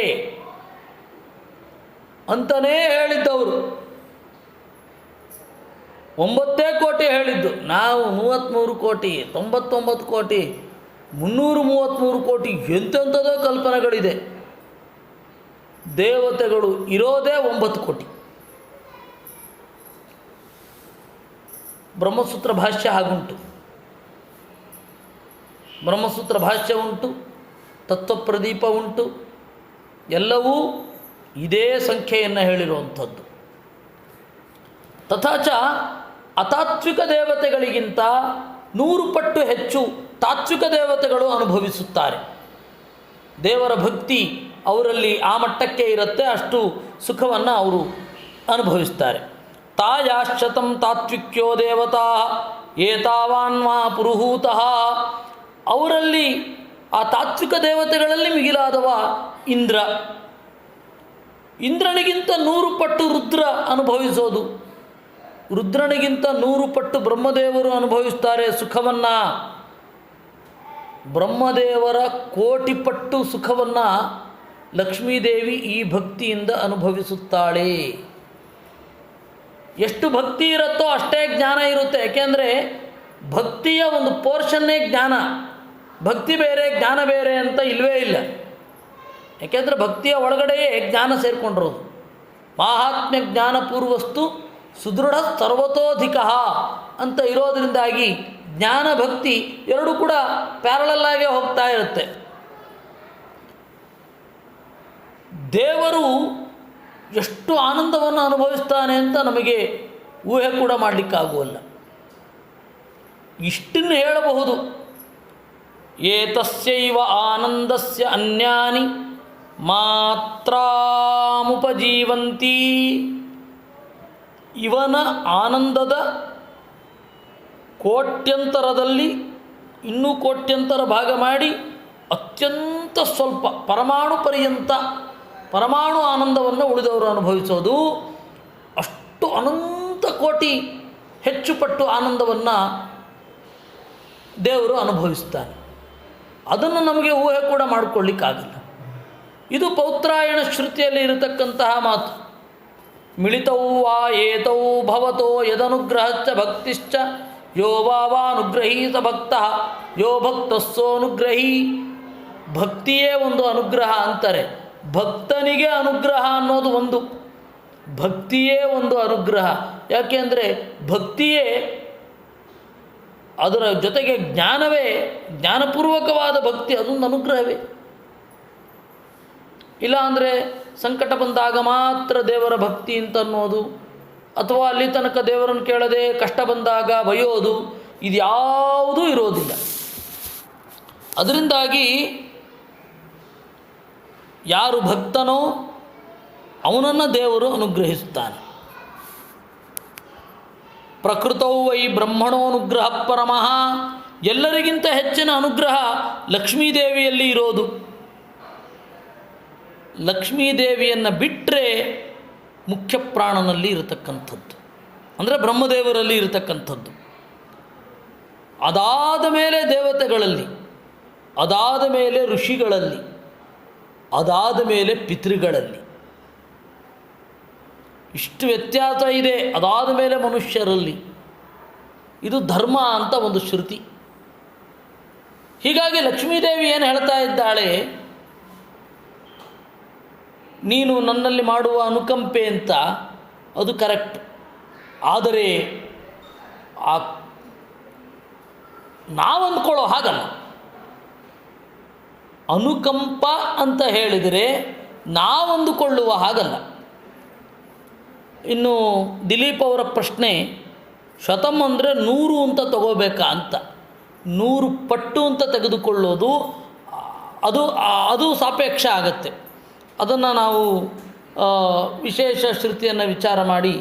ಅಂತಲೇ ಹೇಳಿದ್ದವರು. 9 ಕೋಟಿ ಹೇಳಿದ್ದು, ನಾವು 33 ಕೋಟಿ, 99 ಕೋಟಿ, 333 ಕೋಟಿ, ಎಂತೆಂಥದೋ ಕಲ್ಪನೆಗಳಿದೆ. ದೇವತೆಗಳು ಇರೋದೇ 9 ಕೋಟಿ. ಬ್ರಹ್ಮಸೂತ್ರ ಭಾಷ್ಯ ಹಾಗುಂಟು, ಬ್ರಹ್ಮಸೂತ್ರ ಭಾಷ್ಯ ಉಂಟು, ತತ್ವಪ್ರದೀಪ ಉಂಟು, ಎಲ್ಲವೂ ಇದೇ ಸಂಖ್ಯೆಯನ್ನು ಹೇಳಿರುವಂಥದ್ದು. ತಥಾಚ ಅತಾತ್ವಿಕ ದೇವತೆಗಳಿಗಿಂತ 100 ಪಟ್ಟು ಹೆಚ್ಚು ತಾತ್ವಿಕ ದೇವತೆಗಳು ಅನುಭವಿಸುತ್ತಾರೆ. ದೇವರ ಭಕ್ತಿ ಅವರಲ್ಲಿ ಆ ಮಟ್ಟಕ್ಕೆ ಇರುತ್ತೆ, ಅಷ್ಟು ಸುಖವನ್ನು ಅವರು ಅನುಭವಿಸ್ತಾರೆ. ತಾಯಾಶ್ಚತಂ ತಾತ್ವಿಕ್ಯೋ ದೇವತಾ ಏತಾವಾನ್ವಾ ಪುರುಹೂತಃ. ಅವರಲ್ಲಿ ಆ ತಾತ್ವಿಕ ದೇವತೆಗಳಲ್ಲಿ ಮಿಗಿಲಾದವ ಇಂದ್ರ. ಇಂದ್ರನಿಗಿಂತ 100 ಪಟ್ಟು ರುದ್ರ ಅನುಭವಿಸೋದು. ರುದ್ರನಿಗಿಂತ 100 ಪಟ್ಟು ಬ್ರಹ್ಮದೇವರು ಅನುಭವಿಸ್ತಾರೆ ಸುಖವನ್ನು. ಬ್ರಹ್ಮದೇವರ 1 ಕೋಟಿ ಪಟ್ಟು ಸುಖವನ್ನು ಲಕ್ಷ್ಮೀದೇವಿ ಈ ಭಕ್ತಿಯಿಂದ ಅನುಭವಿಸುತ್ತಾಳೆ. ಎಷ್ಟು ಭಕ್ತಿ ಇರುತ್ತೋ ಅಷ್ಟೇ ಜ್ಞಾನ ಇರುತ್ತೆ. ಏಕೆಂದರೆ ಭಕ್ತಿಯ ಒಂದು ಪೋರ್ಷನ್ನೇ ಜ್ಞಾನ. ಭಕ್ತಿ ಬೇರೆ ಜ್ಞಾನ ಬೇರೆ ಅಂತ ಇಲ್ಲವೇ ಇಲ್ಲ. ಯಾಕೆಂದರೆ ಭಕ್ತಿಯ ಒಳಗಡೆಯೇ ಜ್ಞಾನ ಸೇರಿಕೊಂಡಿರೋದು. ಮಾಹಾತ್ಮ್ಯ ಜ್ಞಾನಪೂರ್ವಸ್ತು ಸುದೃಢ ಸರ್ವತೋಧಿಕ ಅಂತ ಇರೋದರಿಂದಾಗಿ ಜ್ಞಾನ ಭಕ್ತಿ ಎರಡೂ ಕೂಡ ಪ್ಯಾರಲಲ್ಲಾಗೇ ಹೋಗ್ತಾ ಇರುತ್ತೆ. ದೇವರು ಎಷ್ಟು ಆನಂದವನ್ನು ಅನುಭವಿಸ್ತಾನೆ ಅಂತ ನಮಗೆ ಊಹೆ ಕೂಡ ಮಾಡಲಿಕ್ಕಾಗುವಲ್ಲ. ಇಷ್ಟನ್ನು ಹೇಳಬಹುದು. ಏತಸ್ಯೈವ ಆನಂದಸ್ಯ ಅನ್ಯಾನಿ ಮಾತ್ರಾಮುಪಜೀವಂತಿ. ಇವನ ಆನಂದದ ಕೋಟ್ಯಂತರದಲ್ಲಿ ಇನ್ನೂ ಕೋಟ್ಯಂತರ ಭಾಗ ಮಾಡಿ ಅತ್ಯಂತ ಸ್ವಲ್ಪ ಪರಮಾಣು ಪರ್ಯಂತ ಪರಮಾಣು ಆನಂದವನ್ನು ಉಳಿದವರು ಅನುಭವಿಸೋದು. ಅಷ್ಟು ಅನಂತ ಕೋಟಿ ಹೆಚ್ಚು ಪಟ್ಟು ಆನಂದವನ್ನು ದೇವರು ಅನುಭವಿಸ್ತಾನೆ. ಅದನ್ನು ನಮಗೆ ಊಹೆ ಕೂಡ ಮಾಡಿಕೊಳ್ಳಿಕ್ಕಾಗಲ್ಲ. ಇದು ಪೌತ್ರಾಯಣ ಶ್ರುತಿಯಲ್ಲಿ ಇರತಕ್ಕಂತಹ ಮಾತು. ಮಿಳಿತೌ ವಾ ಏತೌ ಭವತೋ ಯದನುಗ್ರಹಶ್ಚ ಭಕ್ತಿಶ್ಚ ಯೋ ವಾನುಗ್ರಹೀತ ಭಕ್ತ ಯೋ ಭಕ್ತಸ್ಸೋನುಗ್ರಹೀ. ಭಕ್ತಿಯೇ ಒಂದು ಅನುಗ್ರಹ ಅಂತಾರೆ. ಭಕ್ತನಿಗೆ ಅನುಗ್ರಹ ಅನ್ನೋದು ಒಂದು, ಭಕ್ತಿಯೇ ಒಂದು ಅನುಗ್ರಹ. ಯಾಕೆಂದರೆ ಭಕ್ತಿಯೇ, ಅದರ ಜೊತೆಗೆ ಜ್ಞಾನವೇ, ಜ್ಞಾನಪೂರ್ವಕವಾದ ಭಕ್ತಿ ಅದೊಂದು ಅನುಗ್ರಹವೇ. ಇಲ್ಲ ಅಂದರೆ ಸಂಕಟ ಬಂದಾಗ ಮಾತ್ರ ದೇವರ ಭಕ್ತಿ ಅಂತ ಅನ್ನೋದು, ಅಥವಾ ಅಲ್ಲಿ ತನಕ ದೇವರನ್ನು ಕೇಳದೆ ಕಷ್ಟ ಬಂದಾಗ ಬೈಯೋದು, ಇದು ಯಾವುದೂ ಇರೋದಿಲ್ಲ. ಅದರಿಂದಾಗಿ ಯಾರು ಭಕ್ತನೋ ಅವನನ್ನು ದೇವರು ಅನುಗ್ರಹಿಸುತ್ತಾನೆ. ಪ್ರಕೃತೌ ವೈ ಬ್ರಹ್ಮಣೋನುಗ್ರಹ ಪರಮಃ. ಎಲ್ಲರಿಗಿಂತ ಹೆಚ್ಚಿನ ಅನುಗ್ರಹ ಲಕ್ಷ್ಮೀದೇವಿಯಲ್ಲಿ ಇರೋದು. ಲಕ್ಷ್ಮೀದೇವಿಯನ್ನು ಬಿಟ್ಟರೆ ಮುಖ್ಯ ಪ್ರಾಣನಲ್ಲಿ ಇರತಕ್ಕಂಥದ್ದು, ಅಂದರೆ ಬ್ರಹ್ಮದೇವರಲ್ಲಿ ಇರತಕ್ಕಂಥದ್ದು. ಅದಾದ ಮೇಲೆ ದೇವತೆಗಳಲ್ಲಿ, ಅದಾದ ಮೇಲೆ ಋಷಿಗಳಲ್ಲಿ, ಅದಾದ ಮೇಲೆ ಪಿತೃಗಳಲ್ಲಿ. ಇಷ್ಟು ವ್ಯತ್ಯಾಸ ಇದೆ ಅದಾದ ಮೇಲೆ ಮನುಷ್ಯರಲ್ಲಿ. ಇದು ಧರ್ಮ ಅಂತ ಒಂದು ಶ್ರುತಿ. ಹೀಗಾಗಿ ಲಕ್ಷ್ಮೀದೇವಿ ಏನು ಹೇಳ್ತಾ ಇದ್ದಾಳೆ, ನೀನು ನನ್ನಲ್ಲಿ ಮಾಡುವ ಅನುಕಂಪೆ ಅಂತ ಅದು ಕರೆಕ್ಟ್. ಆದರೆ ನಾವು ಅಂದ್ಕೊಳ್ಳೋ ಹಾಗಲ್ಲ. ಅನುಕಂಪ ಅಂತ ಹೇಳಿದರೆ ನಾವು ಅಂದುಕೊಳ್ಳುವ ಹಾಗಲ್ಲ. ಇನ್ನು ದಿಲೀಪ್ ಅವರ ಪ್ರಶ್ನೆ, ಶತಂ ಅಂದರೆ 100 ಅಂತ ತಗೋಬೇಕಾ ಅಂತ. 100 ಪಟ್ಟು ಅಂತ ತೆಗೆದುಕೊಳ್ಳೋದು ಅದು ಸಾಪೇಕ್ಷ ಆಗತ್ತೆ. ಅದನ್ನು ನಾವು ವಿಶೇಷ ಶ್ರುತಿಯನ್ನು ವಿಚಾರ ಮಾಡಿ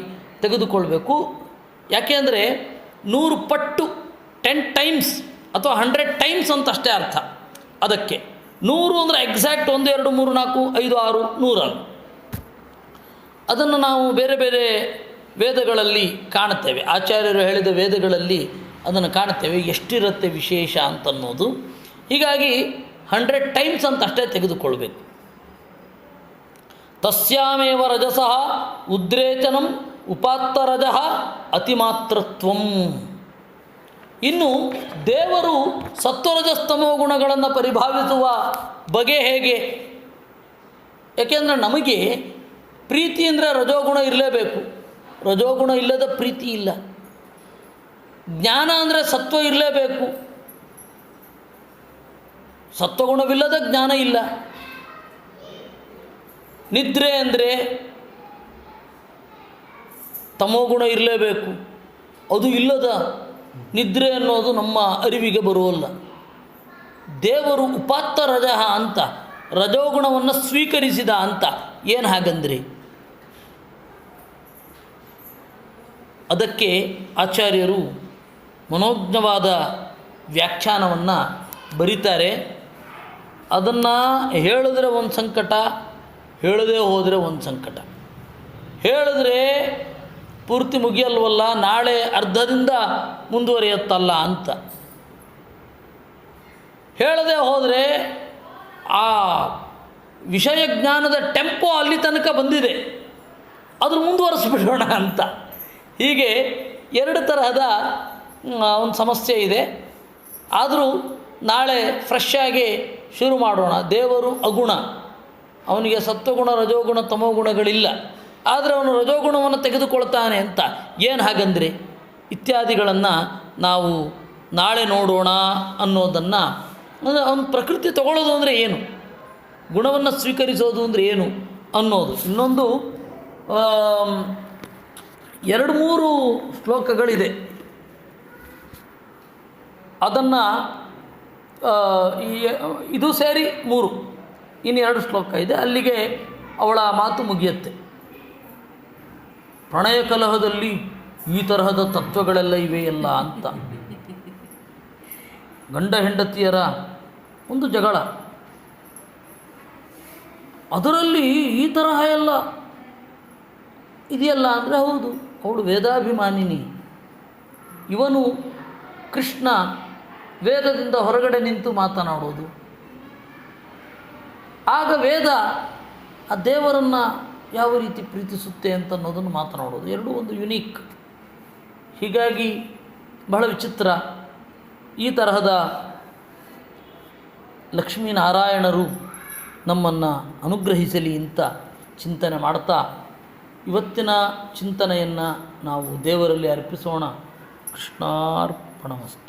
ತೆಗೆದುಕೊಳ್ಬೇಕು. ಯಾಕೆಂದರೆ 100 ಪಟ್ಟು 10 ಟೈಮ್ಸ್ ಅಥವಾ 100 ಟೈಮ್ಸ್ ಅಂತ ಅಷ್ಟೇ ಅರ್ಥ. ಅದಕ್ಕೆ 100 ಅಂದರೆ ಎಕ್ಸಾಕ್ಟ್ 1 2 3 4 5 6 100. ಅದನ್ನು ನಾವು ಬೇರೆ ಬೇರೆ ವೇದಗಳಲ್ಲಿ ಕಾಣುತ್ತೇವೆ. ಆಚಾರ್ಯರು ಹೇಳಿದ ವೇದಗಳಲ್ಲಿ ಅದನ್ನು ಕಾಣುತ್ತೇವೆ, ಎಷ್ಟಿರುತ್ತೆ ವಿಶೇಷ ಅಂತನ್ನೋದು. ಹೀಗಾಗಿ 100 ಟೈಮ್ಸ್ ಅಂತ ಅಷ್ಟೇ ತೆಗೆದುಕೊಳ್ಬೇಕು. ತಸ್ಯಾಮೇವ ರಜಸಃ ಉದ್ರೇಚನಂ ಉಪಾತ್ತರಜಃ ಅತಿಮಾತ್ರತ್ವಂ. ಇನ್ನು ದೇವರು ಸತ್ವರಜಸ್ತಮೋ ಗುಣಗಳನ್ನು ಪರಿಭಾವಿಸುವ ಬಗೆ ಹೇಗೆ? ಯಾಕೆಂದರೆ ನಮಗೆ ಪ್ರೀತಿ ಅಂದರೆ ರಜೋಗುಣ ಇರಲೇಬೇಕು. ರಜೋಗುಣ ಇಲ್ಲದ ಪ್ರೀತಿ ಇಲ್ಲ. ಜ್ಞಾನ ಅಂದರೆ ಸತ್ವ ಇರಲೇಬೇಕು. ಸತ್ವಗುಣವಿಲ್ಲದ ಜ್ಞಾನ ಇಲ್ಲ. ನಿದ್ರೆ ಅಂದರೆ ತಮೋಗುಣ ಇರಲೇಬೇಕು. ಅದು ಇಲ್ಲದ ನಿದ್ರೆ ಅನ್ನೋದು ನಮ್ಮ ಅರಿವಿಗೆ ಬರುವಲ್ಲ. ದೇವರು ಉಪಾತ್ತ ರಜಃ ಅಂತ, ರಜೋಗುಣವನ್ನು ಸ್ವೀಕರಿಸಿದ ಅಂತ. ಏನು ಹಾಗಂದ್ರೆ ಅದಕ್ಕೆ ಆಚಾರ್ಯರು ಮನೋಜ್ಞವಾದ ವ್ಯಾಖ್ಯಾನವನ್ನು ಬರೀತಾರೆ. ಅದನ್ನು ಹೇಳಿದ್ರೆ ಒಂದು ಸಂಕಟ, ಹೇಳದೇ ಹೋದರೆ ಒಂದು ಸಂಕಟ. ಹೇಳಿದ್ರೆ ಪೂರ್ತಿ ಮುಗಿಯಲ್ವಲ್ಲ, ನಾಳೆ ಅರ್ಧದಿಂದ ಮುಂದುವರಿಯುತ್ತಲ್ಲ ಅಂತ. ಹೇಳದೆ ಹೋದರೆ ಆ ವಿಷಯ ಜ್ಞಾನದ ಟೆಂಪೋ ಅಲ್ಲಿ ತನಕ ಬಂದಿದೆ, ಅದ್ರ ಮುಂದುವರಿಸ್ಬಿಡೋಣ ಅಂತ. ಹೀಗೆ 2 ತರಹದ ಒಂದು ಸಮಸ್ಯೆ ಇದೆ. ಆದರೂ ನಾಳೆ ಫ್ರೆಶ್ ಆಗಿ ಶುರು ಮಾಡೋಣ. ದೇವರು ಅಗುಣ, ಅವನಿಗೆ ಸತ್ವಗುಣ ರಜೋಗುಣ ತಮೋಗುಣಗಳಿಲ್ಲ, ಆದರೆ ಅವನು ರಜೋಗುಣವನ್ನು ತೆಗೆದುಕೊಳ್ತಾನೆ ಅಂತ ಏನು ಹಾಗಂದ್ರೆ ಇತ್ಯಾದಿಗಳನ್ನು ನಾವು ನಾಳೆ ನೋಡೋಣ ಅನ್ನೋದನ್ನು. ಅವನು ಪ್ರಕೃತಿ ತಗೊಳ್ಳೋದು ಅಂದರೆ ಏನು, ಗುಣವನ್ನು ಸ್ವೀಕರಿಸೋದು ಅಂದರೆ ಏನು ಅನ್ನೋದು. ಇನ್ನೊಂದು 2-3 ಶ್ಲೋಕಗಳಿದೆ, ಅದನ್ನು ಇದು ಸೇರಿ 3, ಇನ್ನು 2 ಶ್ಲೋಕ ಇದೆ, ಅಲ್ಲಿಗೆ ಅವಳ ಮಾತು ಮುಗಿಯುತ್ತೆ. ಪ್ರಣಯ ಕಲಹದಲ್ಲಿ ಈ ತರಹದ ತತ್ವಗಳೆಲ್ಲ ಇವೆಯಲ್ಲ ಅಂತ. ಗಂಡ ಹೆಂಡತಿಯರ ಒಂದು ಜಗಳ, ಅದರಲ್ಲಿ ಈ ತರಹ ಎಲ್ಲ ಇದೆಯಲ್ಲ ಅಂದರೆ ಹೌದು, ಅವಳು ವೇದಾಭಿಮಾನಿನಿ. ಇವನು ಕೃಷ್ಣ ವೇದದಿಂದ ಹೊರಗಡೆ ನಿಂತು ಮಾತನಾಡೋದು. ಆಗ ವೇದ ಆ ದೇವರನ್ನು ಯಾವ ರೀತಿ ಪ್ರೀತಿಸುತ್ತೆ ಅಂತ ಅನ್ನೋದನ್ನು ಮಾತನಾಡೋದು. ಎರಡೂ ಒಂದು ಯುನೀಕ್. ಹೀಗಾಗಿ ಬಹಳ ವಿಚಿತ್ರ. ಈ ತರಹದ ಲಕ್ಷ್ಮೀನಾರಾಯಣರು ನಮ್ಮನ್ನು ಅನುಗ್ರಹಿಸಲಿ ಅಂತ ಚಿಂತನೆ ಮಾಡ್ತಾ ಇವತ್ತಿನ ಚಿಂತನೆಯನ್ನು ನಾವು ದೇವರಲ್ಲಿ ಅರ್ಪಿಸೋಣ. ಕೃಷ್ಣಾರ್ಪಣಮಸ್ತು.